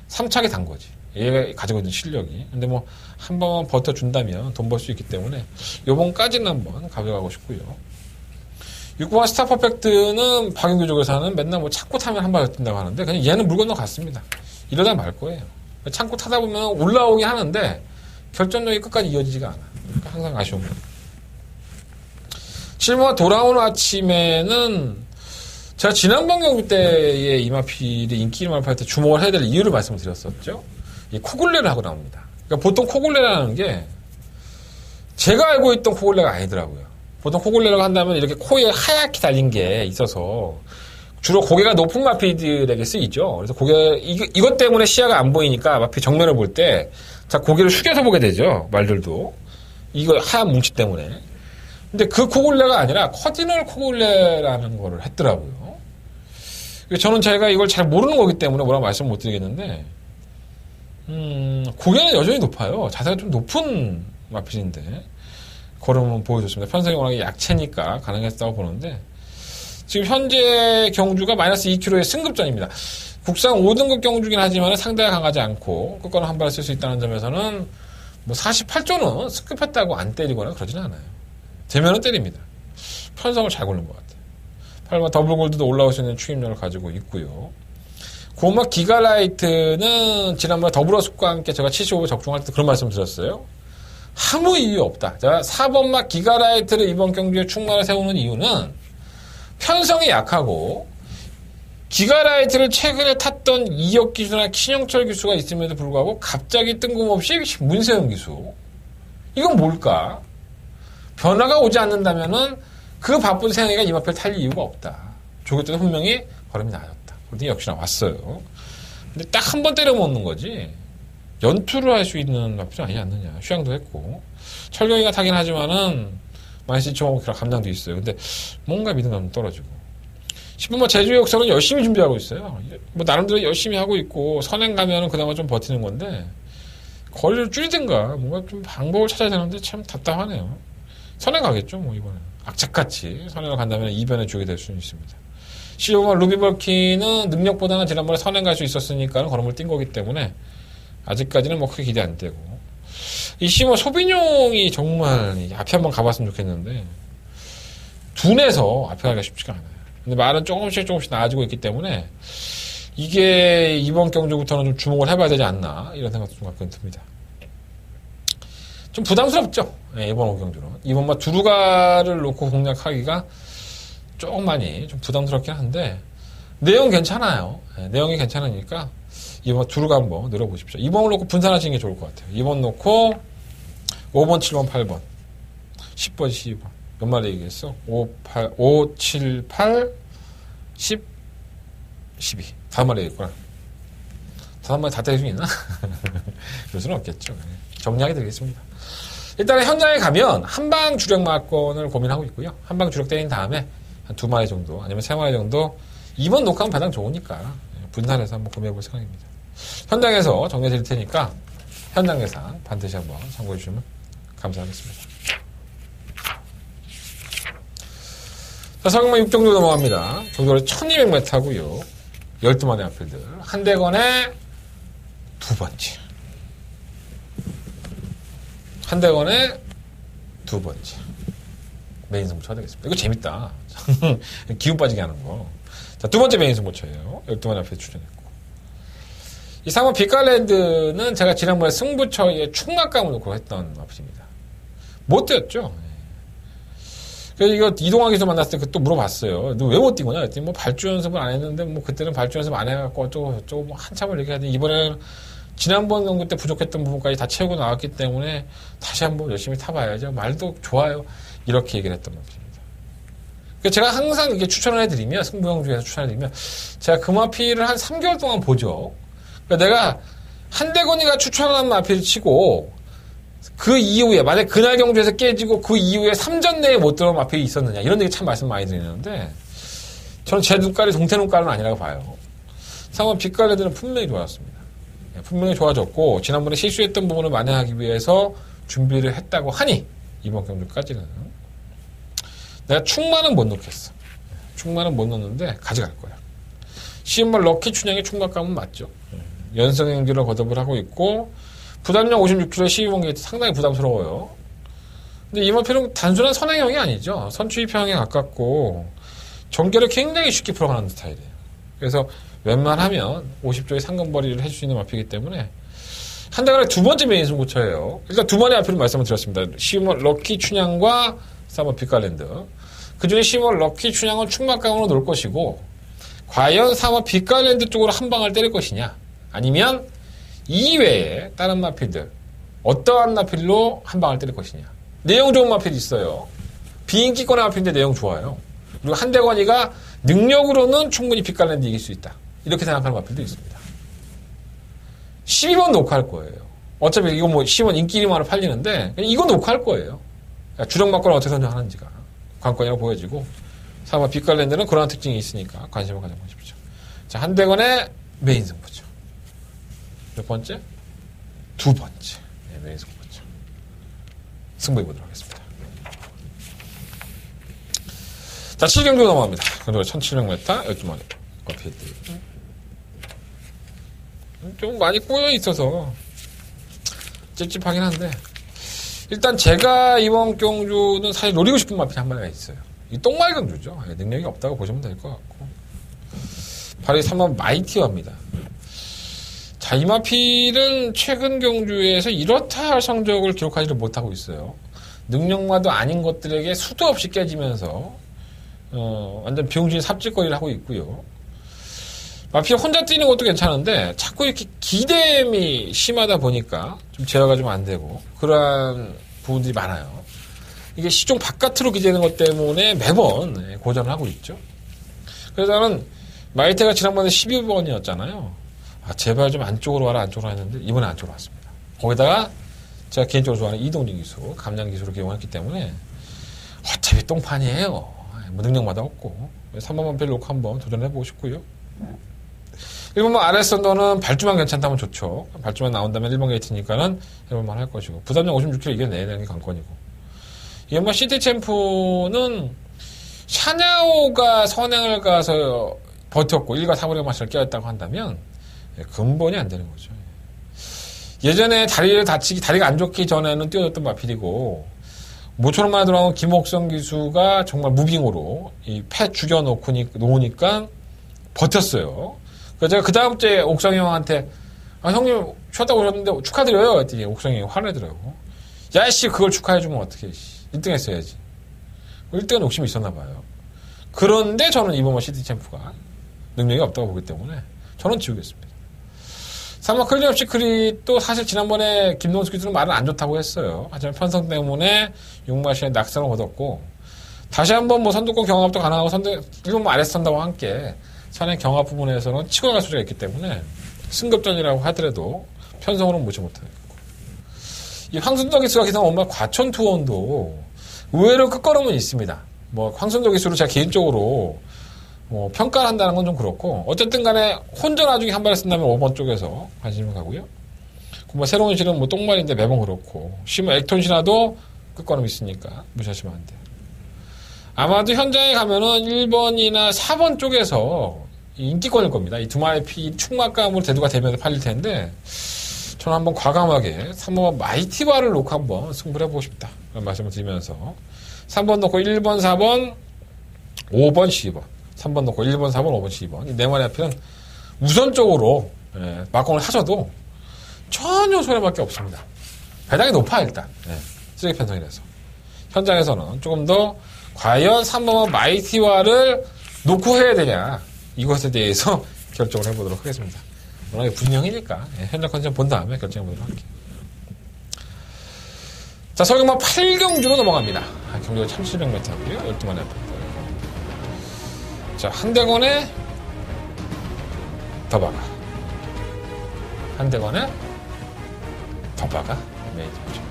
3착이 단 거지. 얘가 가지고 있는 실력이. 근데 뭐, 한 번만 버텨준다면 돈 벌 수 있기 때문에, 요번까지는 한번 가져가고 싶고요. 6번 스타 퍼펙트는 박윤규 조교사는 맨날 뭐 창고 타면 한 발 뛴다고 하는데, 그냥 얘는 물 건너 갔습니다. 이러다 말 거예요. 창고 타다 보면 올라오긴 하는데, 결정력이 끝까지 이어지지가 않아. 그러니까 항상 아쉬운 거예요. 7번 돌아오는 아침에는, 제가 지난번 경기 때의 이마필이 인기 이마필 때 주목을 해야 될 이유를 말씀을 드렸었죠. 이 코굴레를 하고 나옵니다. 그러니까 보통 코굴레라는 게 제가 알고 있던 코굴레가 아니더라고요. 보통 코굴레라고 한다면 이렇게 코에 하얗게 달린 게 있어서 주로 고개가 높은 마피들에게 쓰이죠. 그래서 이것 때문에 시야가 안 보이니까 마피 정면을 볼 때 자, 고개를 숙여서 보게 되죠. 말들도. 이거 하얀 뭉치 때문에. 근데 그 코굴레가 아니라 커디널 코굴레라는 거를 했더라고요. 저는 제가 이걸 잘 모르는 거기 때문에 뭐라고 말씀 못 드리겠는데, 고개는 여전히 높아요. 자세가 좀 높은 마필인데, 걸음은 보여줬습니다. 편성이 워낙에 약체니까 가능했다고 보는데, 지금 현재 경주가 마이너스 2kg의 승급전입니다. 국산 5등급 경주긴 하지만 상대가 강하지 않고, 끝거는 한 발을 쓸 수 있다는 점에서는, 뭐 48조는 승급했다고 안 때리거나 그러진 않아요. 되면은 때립니다. 편성을 잘 고른 것 같아요. 8번 더블 골드도 올라올 수 있는 추임력을 가지고 있고요. 고막 기가라이트는 지난번에 더불어숲과 함께 제가 75에 적중할 때 그런 말씀 드렸어요. 아무 이유 없다. 자, 4번막 기가라이트를 이번 경주에 충만을 세우는 이유는 편성이 약하고 기가라이트를 최근에 탔던 이혁 기수나 신영철 기수가 있음에도 불구하고 갑자기 뜬금없이 문세영 기수. 이건 뭘까? 변화가 오지 않는다면은 그 바쁜 세영이가 이 마필 탈 이유가 없다. 조교 때도 분명히 걸음이 낮았다. 그런데 역시나 왔어요. 근데 딱 한 번 때려먹는 거지. 연투를 할 수 있는 마필이 아니지 않느냐. 휴양도 했고. 철경이가 타긴 하지만은 마이너스 2.5kg 감당도 있어요. 근데 뭔가 믿음감이 떨어지고. 10번 제주 역사는 열심히 준비하고 있어요. 뭐 나름대로 열심히 하고 있고 선행 가면은 그나마 좀 버티는 건데 거리를 줄이든가 뭔가 좀 방법을 찾아야 되는데 참 답답하네요. 선행 가겠죠, 뭐 이번에. 악착같이 선행을 간다면 이변에 주게 될 수는 있습니다. 15번 루비벌키는 능력보다는 지난번에 선행 갈 수 있었으니까 걸음을 뛴 거기 때문에 아직까지는 뭐 크게 기대 안 되고. 이 15번 소비뇽이 정말 앞에 한번 가봤으면 좋겠는데 둔해서 앞에 가기가 쉽지가 않아요. 근데 말은 조금씩 나아지고 있기 때문에 이게 이번 경주부터는 좀 주목을 해봐야 되지 않나 이런 생각도 좀 가끔 듭니다. 좀 부담스럽죠. 네, 이번 경주는. 이번 막 두루가를 놓고 공략하기가 조금 많이 좀 부담스럽긴 한데 내용 괜찮아요. 네, 내용이 괜찮으니까 이번 두루가 한번 늘어보십시오. 2번을 놓고 분산하시는 게 좋을 것 같아요. 2번 놓고 5번, 7번, 8번 10번, 12번 몇 마리 얘기했어? 5, 7, 8 10, 12 5마리 얘기했구나. 5마리 다 때릴 수 있나? 그럴 수는 없겠죠. 네. 정리하게 되겠습니다. 일단 현장에 가면 한방 주력 마건을 고민하고 있고요. 한방 주력 때린 다음에 한 2마리 정도 아니면 3마리 정도 2번 녹화하면 가장 좋으니까 분산해서 한번 고민해볼 생각입니다. 현장에서 정리해 드릴 테니까 현장 예상 반드시 한번 참고해 주시면 감사하겠습니다. 자, 성형만 6경주 넘어갑니다. 경주를 1200m 하고요. 12마리 앞필들. 한대건의 두 번째. 한대건의 두 번째. 메인 승부처가 되겠습니다. 이거 재밌다. 기운 빠지게 하는 거. 자, 두 번째 메인 승부처예요. 12마리 앞에 출전했고. 이 3번 빅갈랜드는 제가 지난번에 승부처에 충막감을 놓고 했던 마필입니다. 못 뛰었죠. 그래서 이거 이동학에서 만났을 때 또 물어봤어요. 너 왜 못 뛰거냐? 그랬더니 뭐 발주 연습을 안 했는데 뭐 그때는 발주 연습 안 해갖고 어쩌고 한참을 얘기해야 돼. 이번에는 지난번 경기 때 부족했던 부분까지 다 채우고 나왔기 때문에 다시 한번 열심히 타봐야죠. 말도 좋아요. 이렇게 얘기를 했던 마필입니다. 그러니까 제가 항상 이렇게 추천을 해드리면 승부형 중에서 추천해드리면 제가 그 마필을 한 3개월 동안 보죠. 그러니까 내가 한대건이가 추천한 마필을 치고 그 이후에 만약 그날 경주에서 깨지고 그 이후에 3전 내에 못 들어온 마필이 있었느냐 이런 얘기 참 말씀 많이 드리는데 저는 제 눈깔이 동태 눈깔은 아니라고 봐요. 상원 빅갈래들은 분명히 좋았습니다. 분명히 좋아졌고 지난번에 실수했던 부분을 만회하기 위해서 준비를 했다고 하니 이번 경주까지는 내가 충만은 못 넣겠어. 충만은 못 넣는데 가져갈 거야. 시음말 럭키 춘향의 충만감은 맞죠. 연승 행진을 거듭을 하고 있고 부담량 56kg의 12번 게이트 상당히 부담스러워요. 근데 이 마필은 단순한 선행형이 아니죠. 선추입형에 가깝고 전개를 굉장히 쉽게 풀어가는 스타일이에요. 그래서 웬만하면 50조의 상금벌이를 해줄 수 있는 마필이기 때문에 한 달간에 두 번째 메인 승부처예요. 일단 두 마리 마필을 말씀을 드렸습니다. 12번 럭키 춘향과 3번 빅갈랜드. 그중에 12번 럭키 춘향은 충막강으로 놓을 것이고 과연 3번 빅갈랜드 쪽으로 한 방을 때릴 것이냐 아니면 이외에 다른 마필들 어떠한 마필로 한 방을 때릴 것이냐. 내용 좋은 마필이 있어요. 비인기권의 마필인데 내용 좋아요. 그리고 한대건이가 능력으로는 충분히 빛깔랜드 이길 수 있다. 이렇게 생각하는 마필도 있습니다. 12번 녹화할 거예요. 어차피 이거 뭐 12번 인기리만으로 팔리는데 이거 녹화할 거예요. 주력 막권을 어떻게 선정하는지가 관건이라고 보여지고 사마 빛깔랜드는 그런 특징이 있으니까 관심을 가져보십시오. 자, 한대건의 메인 승부죠. 몇 번째? 두 번째. 네, 메인 승부죠. 승부해보도록 하겠습니다. 자, 7경주 넘어갑니다. 그리고 1700m 12마리 커피드. 좀 많이 꼬여 있어서 찝찝하긴 한데 일단 제가 이번 경주는 사실 노리고 싶은 마필이 한 마리가 있어요. 이 똥말 경주죠. 능력이 없다고 보시면 될 것 같고 바로 이 3번 마이티어입니다. 자, 이 마필은 최근 경주에서 이렇다 할 성적을 기록하지를 못하고 있어요. 능력마도 아닌 것들에게 수도 없이 깨지면서 완전 비용진 삽질거리를 하고 있고요. 마필 혼자 뛰는 것도 괜찮은데 자꾸 이렇게 기대임이 심하다 보니까 좀 제어가 좀 안 되고 그러한 부분들이 많아요. 이게 시종 바깥으로 기대는 것 때문에 매번 고전을 하고 있죠. 그래서 나는 마이테가 지난번에 12번이었잖아요. 아, 제발 좀 안쪽으로 와라 안쪽으로 했는데 이번에 안쪽으로 왔습니다. 거기다가 제가 개인적으로 좋아하는 이동진 기수, 감량 기수를 이용했기 때문에 어차피 똥판이에요. 뭐 능력마다 없고 3번만 별 놓고 한번 도전해보고 싶고요. 1번만 아레선더는 발주만 괜찮다면 좋죠. 발주만 나온다면 1번 게이트니까는 1번만 할 것이고 부담량 56kg 이겨내야 되는 게 관건이고 이번만 시티 챔프는 샤냐오가 선행을 가서 버텼고 1과 4번의 마시를 깨었다고 한다면 근본이 안 되는 거죠. 예전에 다리가 안 좋기 전에는 뛰어줬던 마필이고 모처럼 만에 들어온 김옥성 기수가 정말 무빙으로 이 패 죽여놓으니까 버텼어요. 그래서 제가 그 다음 주에 옥성이 형한테 형님 쉬었다 오셨는데 축하드려요 했더니 옥성이 화내더라고. 야씨 그걸 축하해주면 어떡해. 1등 했어야지. 1등은 욕심이 있었나 봐요. 그런데 저는 이번 시티 챔프가 능력이 없다고 보기 때문에 저는 지우겠습니다. 3번 클리업 시크릿도 사실 지난번에 김동수 기수는 말은 안 좋다고 했어요. 하지만 편성 때문에 6마시에 낙선을 얻었고 다시 한번 뭐 선두권 경합도 가능하고 1번 아레스턴다와 함께 선행 경합 부분에서는 치고 갈 소리가 있기 때문에 승급전이라고 하더라도 편성으로는 무시 못하겠고 이 황순덕 기수가 기상 정말 과천 투혼도 의외로 끝걸음은 있습니다. 뭐 황순덕 기수로 제가 개인적으로 뭐 평가를 한다는 건 좀 그렇고 어쨌든 간에 혼자 나중에 한 발을 쓴다면 5번 쪽에서 관심을 가고요. 뭐 새로운 실은 뭐 똥말인데 매번 그렇고 심은 액톤 신화도 끝걸음 있으니까 무시하시면 안 돼요. 아마도 현장에 가면은 1번이나 4번 쪽에서 인기권일 겁니다. 이 두 마리 피 충막감으로 대두가 되면서 팔릴 텐데 저는 한번 과감하게 3번 마이티바를 놓고 한번 승부를 해보고 싶다. 그런 말씀을 드리면서 3번 놓고 1번, 4번, 5번, 12번 3번 놓고 1번, 4번, 5번, 12번 이 네 마리 앞에는 우선적으로 막공을 하셔도 전혀 손해밖에 없습니다. 배당이 높아 일단 쓰레기 편성이라서 현장에서는 조금 더 과연 3번 마이티와를 놓고 해야 되냐 이것에 대해서 결정을 해보도록 하겠습니다. 워낙에 분명이니까 현장 컨디션 본 다음에 결정해보도록 할게요. 자, 서경마 8경주로 넘어갑니다. 경주가 1700m고요. 12마리 앞에 자, 한대건의 더바가 한대건의 더바가 메인 승부입니다.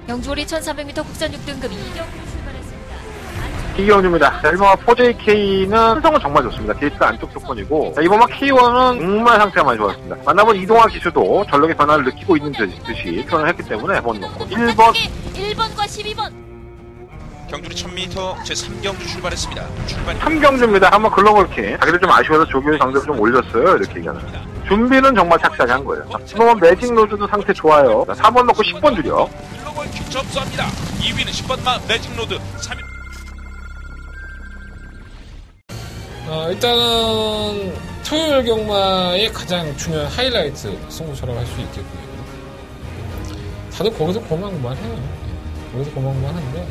경주오리 1300m 국산 6등급 2경주 출발했습니다. 이경주입니다. 자, 이번화 4JK는 편성은 정말 좋습니다. 게이트가 안쪽 조건이고 이번화 K1은 정말 상태가 많이 좋았습니다. 만나본 이동화 기수도 전력의 변화를 느끼고 있는 듯이 표현을 했기 때문에 한번 넣고 1번과 12번 경주리 1000m 제3경주 출발했습니다. 3경주입니다. 한번 글로벌킹 자기들 좀 아쉬워서 조교의 강도를 좀 올렸어요. 이렇게 얘기하는 준비는 정말 착실하게 한 거예요. 10번 매직 로드도 상태 좋아요. 4번 넣고 10번 줄여 글로벌킹 접수합니다. 2위는 10번마 매직 로드 3위 일단은 토요일 경마의 가장 중요한 하이라이트 승부처럼 할 수 있겠고요. 다들 거기서 고만고만해요. 거기서 고만고만한데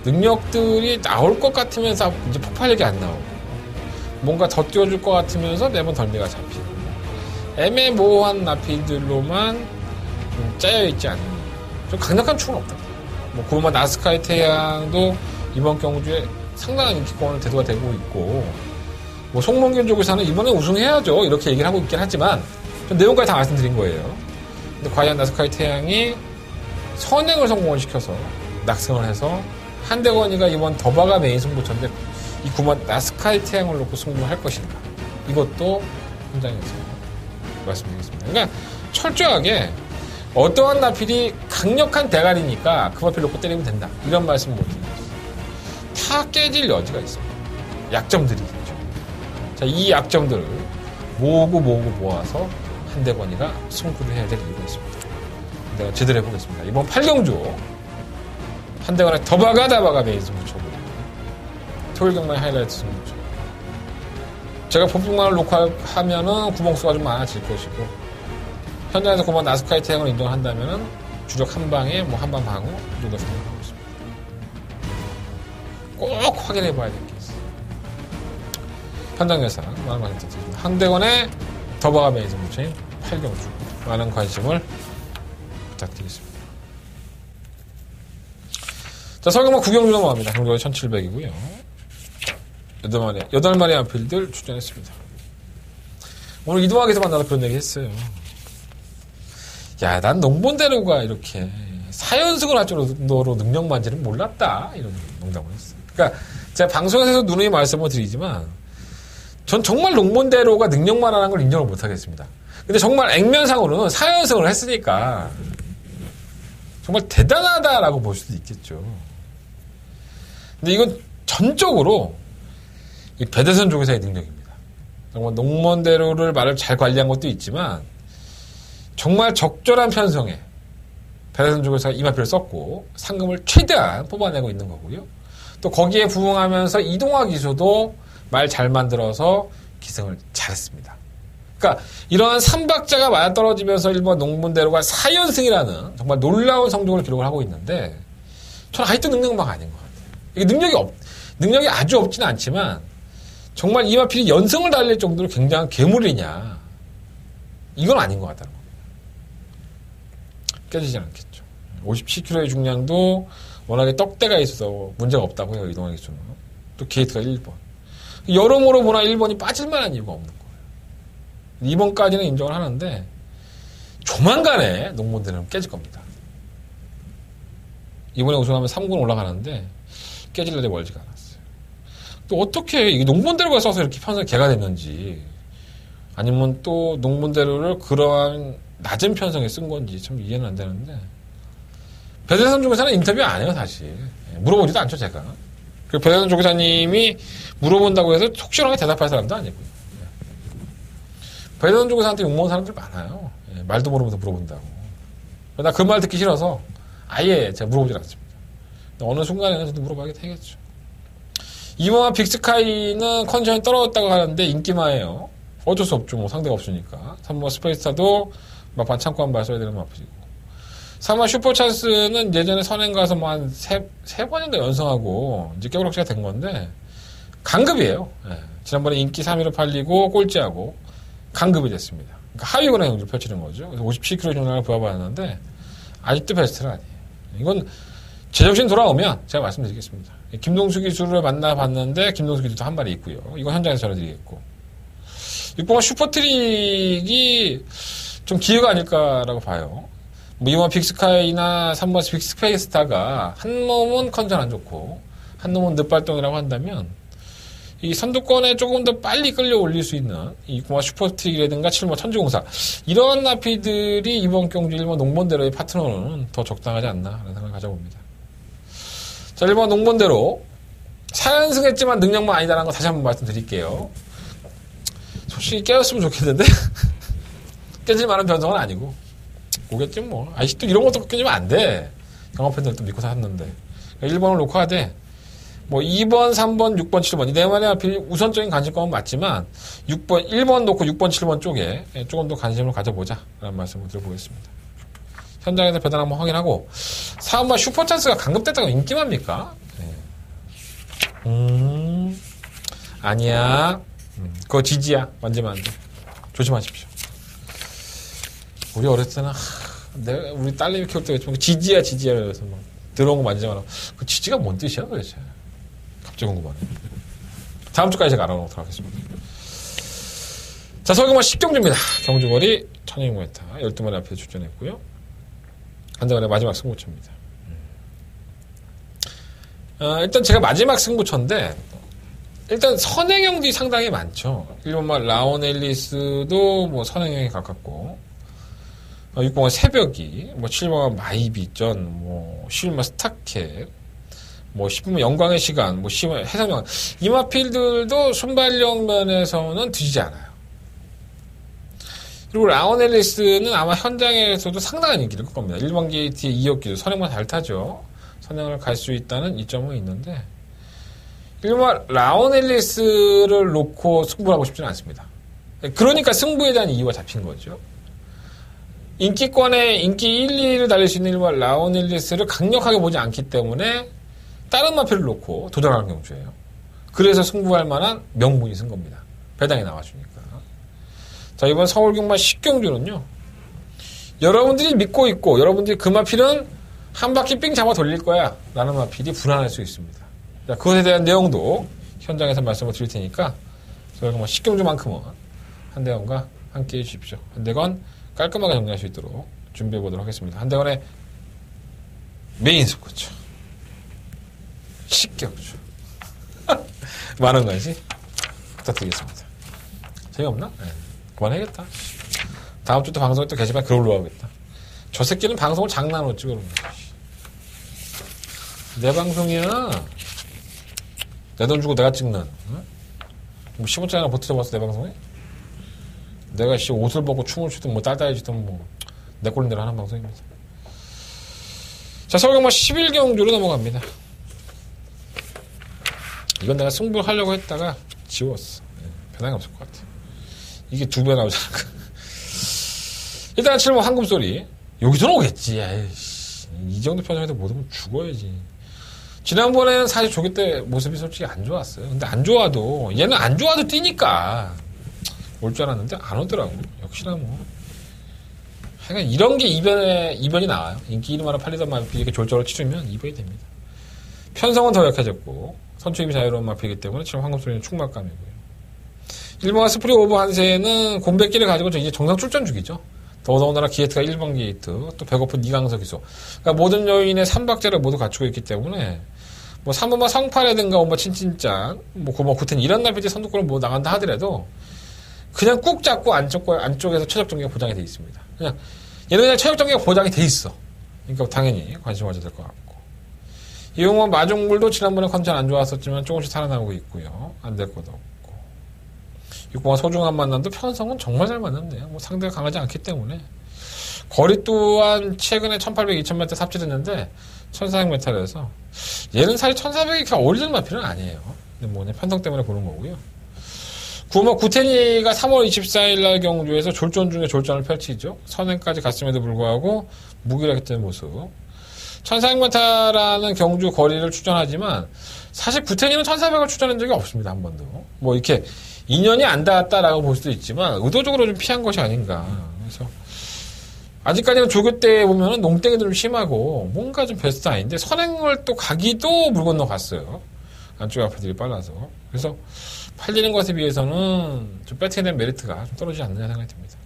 능력들이 나올 것 같으면서 이제 폭발력이 안 나오고 뭔가 더 띄워줄 것 같으면서 매번 덜미가 잡히고 애매모호한 나피들로만 좀 짜여있지 않는 좀 강력한 축은 없다. 뭐 고마 나스카의 태양도 이번 경주에 상당한 인기권을 대두가 되고 있고 뭐 송몽균 쪽에서는 이번에 우승해야죠 이렇게 얘기를 하고 있긴 하지만 좀 내용까지 다 말씀드린 거예요. 근데 과연 나스카의 태양이 선행을 성공을 시켜서 낙승을 해서 한대건이가 이번 더바가 메인 승부처인데 이 구만 나스카의 태양을 놓고 승부할 것인가 이것도 현장에서 말씀드리겠습니다. 그러니까 철저하게 어떠한 나필이 강력한 대가리니까 그 마필 놓고 때리면 된다 이런 말씀 못 드립니다. 다 깨질 여지가 있습니다. 약점들이 있죠. 자, 이 약점들을 모으고 모아서 한대건이가 승부를 해야 될 이유가 있습니다. 내가 제대로 해보겠습니다. 이번 8경주 한대건의 더바가 메인 승부처고 토요일 경마의 하이라이트 승부처. 제가 폭풍만을 녹화하면은 구멍수가 좀 많아질 것이고 현장에서 그만 나스카의 태양을 인정한다면은 주력 한 방에 뭐 한 방 방어 이 정도 생각하고 있습니다. 꼭 확인해봐야 될 게 있어요. 현장 예상 많은 관심 부탁드립니다. 한대건의 더바가 메인 승부처인 8경주 많은 관심을 부탁드리겠습니다. 자, 설경마 9경주 넘어갑니다. 경주가 1700이고요. 8마리 안필들 출전했습니다. 오늘 이동학에서 만나서 그런 얘기 했어요. 야, 난 농본대로가 이렇게 4연승을 할 정도로 능력 만지는 몰랐다. 이런 농담을 했어요. 그러니까 제가 방송에서 누누이 말씀을 드리지만 전 정말 농본대로가 능력만 하는 걸 인정을 못 하겠습니다. 근데 정말 액면상으로는 4연승을 했으니까 정말 대단하다라고 볼 수도 있겠죠. 근데 이건 전적으로 이 배대선 조교사의 능력입니다. 정말 농먼대로를 말을 잘 관리한 것도 있지만 정말 적절한 편성에 배대선 조교사가 이마표를 썼고 상금을 최대한 뽑아내고 있는 거고요. 또 거기에 부응하면서 이동화 기수도 말 잘 만들어서 기승을 잘했습니다. 그러니까 이러한 3박자가 맞아떨어지면서 일본 농문대로가 4연승이라는 정말 놀라운 성적을 기록을 하고 있는데 저는 아직도 능력만 아닌 것 같아요. 이게 능력이 아주 없지는 않지만 정말 이마필이 연승을 달릴 정도로 굉장한 괴물이냐 이건 아닌 것 같다는 겁니다. 깨지지 않겠죠. 57kg의 중량도 워낙에 떡대가 있어서 문제가 없다고 해요. 이동환 기수는. 또 게이트가 1번. 여러모로 보나 1번이 빠질 만한 이유가 없는 거예요. 2번까지는 인정을 하는데 조만간에 농문대는 깨질 겁니다. 이번에 우승하면 3군 올라가는데 깨질 날이 멀지가 않았어요. 또 어떻게 이 농문대로가 써서 이렇게 편성이 개가 됐는지 아니면 또 농문대로를 그러한 낮은 편성에 쓴 건지 참 이해는 안 되는데 배대선 조교사는 인터뷰 안 해요 사실. 물어보지도 않죠 제가. 그리고 배대선 조교사님이 물어본다고 해서 속 시원하게 대답할 사람도 아니고요. 배대선 조교사한테 욕먹는 사람들 많아요. 말도 모르면서 물어본다고. 나 그 말 듣기 싫어서 아예 제가 물어보질 않습니다. 어느 순간에는 저도 물어봐야 되겠죠. 이번 빅스카이는 컨디션이 떨어졌다고 하는데 인기마예요. 어쩔 수 없죠. 뭐 상대가 없으니까. 3번 스페이스타도 막판 참고 한 발 써야 되는 마프지고. 3번 슈퍼찬스는 예전에 선행 가서 뭐 한 세 번인가 연승하고 이제 깨우락지가 된 건데 강급이에요. 예. 지난번에 인기 3위로 팔리고 꼴찌하고 강급이 됐습니다. 그러니까 하위권의 경기를 펼치는 거죠. 그래서 57kg 중량을 부여받았는데 아직도 베스트는 아니에요. 이건 제정신 돌아오면 제가 말씀드리겠습니다. 김동수 기수를 만나봤는데 김동수 기수도 한 마리 있고요. 이건 현장에서 전해드리겠고 6번 슈퍼트릭이 좀 기회가 아닐까라고 봐요. 뭐 이번 빅스카이나 3번 빅스페이스타가 한 놈은 컨디션 안 좋고 한 놈은 늦발동이라고 한다면 이 선두권에 조금 더 빨리 끌려올릴 수 있는 이 6번 슈퍼트릭이라든가 7번 천주공사 이런 나피들이 이번 경주 1번 농본대로의 파트너는 더 적당하지 않나라는 생각을 가져봅니다. 자, 1번 농본대로 4연승했지만 능력만 아니다라는 거 다시 한번 말씀드릴게요. 솔직히 깨졌으면 좋겠는데 깨질 만한 변성은 아니고 오겠지 뭐. 아직도 이런 것도 깨지면 안 돼. 경험팬들도 믿고 샀는데 1번을 녹화하되 뭐 2번, 3번, 6번, 7번 이 네 마리 앞이 우선적인 관심권은 맞지만 6번, 1번 놓고 6번, 7번 쪽에 조금 더 관심을 가져보자 라는 말씀을 드려보겠습니다. 현장에서 배달 한번 확인하고 4번 슈퍼찬스가 강급됐다고 인기만입니까? 네. 아니야. 그거 지지야. 만지면 안 돼. 조심하십시오. 우리 어렸을 때는 우리 딸내미 키울 때 그랬지만 지지야 그래서 막 들어온 거 만지지 마라. 그 지지가 뭔 뜻이야 도대체? 갑자기 궁금하네. 다음 주까지 제가 알아보도록 하겠습니다. 자, 서울경마 10경주입니다. 경주거리 1600m 12마리 앞에 출전했고요. 한정원의 마지막 승부처입니다. 일단 제가 마지막 승부처인데 일단 선행형들이 상당히 많죠. 1번마 라온앨리스도 뭐 선행형에 가깝고 6번마 새벽이, 뭐 7번마 마이비전, 뭐 11번마 스타켓, 뭐 10번마 영광의 시간, 뭐 10번마 해상영 이 마필들도 순발력 면에서는 뒤지지 않아요. 그리고 라온앨리스는 아마 현장에서도 상당한 인기를 끌 겁니다. 1번 게이트의 2억 선행만 잘 타죠. 선행을 갈 수 있다는 이점은 있는데 1번 라온앨리스를 놓고 승부를 하고 싶지는 않습니다. 그러니까 승부에 대한 이유가 잡힌 거죠. 인기권에 인기 1, 2위를 달릴 수 있는 1번 라온앨리스를 강력하게 보지 않기 때문에 다른 마필을 놓고 도전하는 경주예요. 그래서 승부할 만한 명분이 쓴 겁니다. 배당이 나와주니까. 자, 이번 서울경마 10경주는요. 여러분들이 믿고 있고 여러분들이 그 마필은 한 바퀴 삥 잡아 돌릴 거야 라는 마필이 불안할 수 있습니다. 자, 그것에 대한 내용도 현장에서 말씀을 드릴 테니까 서울경마 10경주만큼은 한대건과 함께 해주십시오. 한대건 깔끔하게 정리할 수 있도록 준비해 보도록 하겠습니다. 한대건의 메인 승부처 10경주 많은 관심 부탁드리겠습니다. 재미없나? 네. 그만해야겠다. 다음 주부터 방송에 또 게시판에 글 올라가겠다. 저 새끼는 방송을 장난으로 찍어 놓은 거야. 내 방송이야. 내 돈 주고 내가 찍는. 응? 뭐 15짜리나 버텨봤어 내 방송에? 내가 옷을 벗고 춤을 추든 뭐 딸딸해지든 뭐 내 꼴린 대로 하는 방송입니다. 자, 서울경마 11경주로 넘어갑니다. 이건 내가 승부를 하려고 했다가 지웠어. 배당이 없을 것 같아. 이게 2배 나오잖아. 일단 7번 황금소리. 여기서는 오겠지. 에이씨. 이 정도 표정에도 못 오면 죽어야지. 지난번에는 사실 조기 때 모습이 솔직히 안 좋았어요. 근데 안 좋아도, 얘는 안 좋아도 뛰니까 올 줄 알았는데 안 오더라고. 역시나 뭐. 하여간 이런 게 이변이 나와요. 인기 1위 마라 팔리던 마필이 이렇게 졸졸을 치르면 이변이 됩니다. 편성은 더 약해졌고, 선출입이 자유로운 마필이기 때문에 7번 황금소리는 충막감이고요. 1번 스프리 오버 한세는 곰백기를 가지고 이제 정상 출전 중이죠. 더더군다나 기에트가 1번 게이트, 또 배고픈 이강석 기소. 그러니까 모든 요인의 3박자를 모두 갖추고 있기 때문에, 뭐 3번마 성파라든가 뭐 친친짠, 뭐 구텐 이런 날필지 선두권을 뭐 나간다 하더라도, 그냥 꾹 잡고 안쪽에서 최적 전개가 보장이 돼 있습니다. 그냥, 얘는 그냥 최적 전개가 보장이 돼 있어. 그러니까 당연히 관심 가져야 될 것 같고. 이용원 마종물도 지난번에 컨디션 안 좋았었지만 조금씩 살아나오고 있고요. 안 될 것도 없고. 6번과 소중한 만남도 편성은 정말 잘 맞는데요. 뭐 상대가 강하지 않기 때문에. 거리 또한 최근에 1800, 2000m 삽질했는데 1400m에서 얘는 사실 1400이 그렇게 어울리는 마필은 아니에요. 근데 뭐 그냥 편성 때문에 보는 거고요. 9번 구테니가 3월 24일 날 경주에서 졸전 중에 졸전을 펼치죠. 선행까지 갔음에도 불구하고 무기력했던 모습. 1400m라는 경주 거리를 추천하지만 사실 구테니는 1400을 추천한 적이 없습니다. 한 번도. 뭐 이렇게 인연이 안 닿았다라고 볼 수도 있지만 의도적으로 좀 피한 것이 아닌가. 그래서 아직까지는 조교 때 보면은 농땡이도 좀 심하고 뭔가 좀 베스트 아닌데 선행을 또 가기도 물 건너 갔어요. 안쪽에 앞들이 빨라서. 그래서 팔리는 것에 비해서는 좀 배팅에 대한 메리트가 좀 떨어지지 않느냐 생각이 듭니다.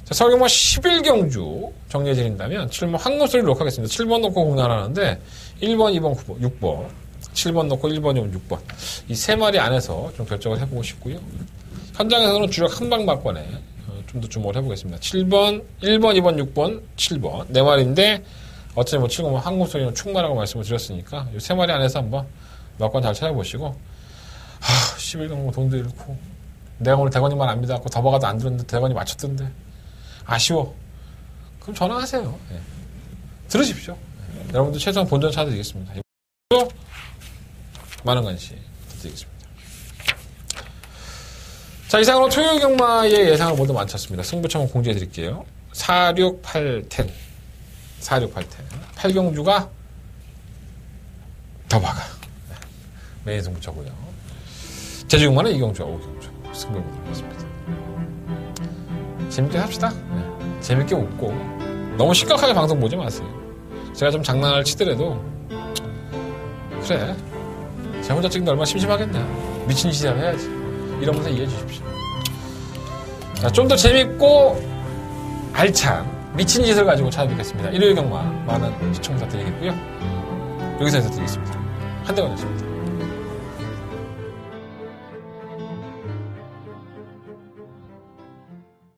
자, 서울경마 11경주 정리해 드린다면 7번 황금소리를 놓겠습니다. 7번 놓고 공략하는데 1번, 2번, 9번, 6번 7번 놓고 1번, 2번, 6번 이 세 마리 안에서 좀 결정을 해보고 싶고요. 현장에서는 주력 한방 막번에 좀 더 주목을 해보겠습니다. 7번, 1번, 2번, 6번, 7번 네 마리인데 어차피 뭐 7번 황금소리는 충마라고 말씀을 드렸으니까 이 세 마리 안에서 한번 막번 잘 찾아보시고 11경주 돈도 잃고 내가 오늘 대건이만 안 믿어갖고 더 박아도 안 들었는데 대건이 맞췄던데 아쉬워. 그럼 전화하세요. 네. 들으십시오. 네. 여러분들 최소한 본전 찾아드리겠습니다. 많은 관심 부탁드리겠습니다. 자, 이상으로 토요일 경마의 예상을 모두 마쳤습니다. 승부처만 공지해드릴게요. 46810 8경주가 더 박아. 네. 메인 승부처고요. 제주용만은 이경주와 오경주 승부를 들어봤습니다. 재밌게 합시다. 네. 재밌게 웃고 너무 심각하게 방송 보지 마세요. 제가 좀 장난을 치더라도 그래 제 혼자 찍는데 얼마나 심심하겠냐. 미친 짓을 해야지. 이러면서 이해해 주십시오. 좀 더 재밌고 알찬 미친 짓을 가지고 찾아뵙겠습니다. 일요일 경마 많은 시청 부탁드리겠고요. 여기서 인사드리겠습니다. 한대건이었습니다.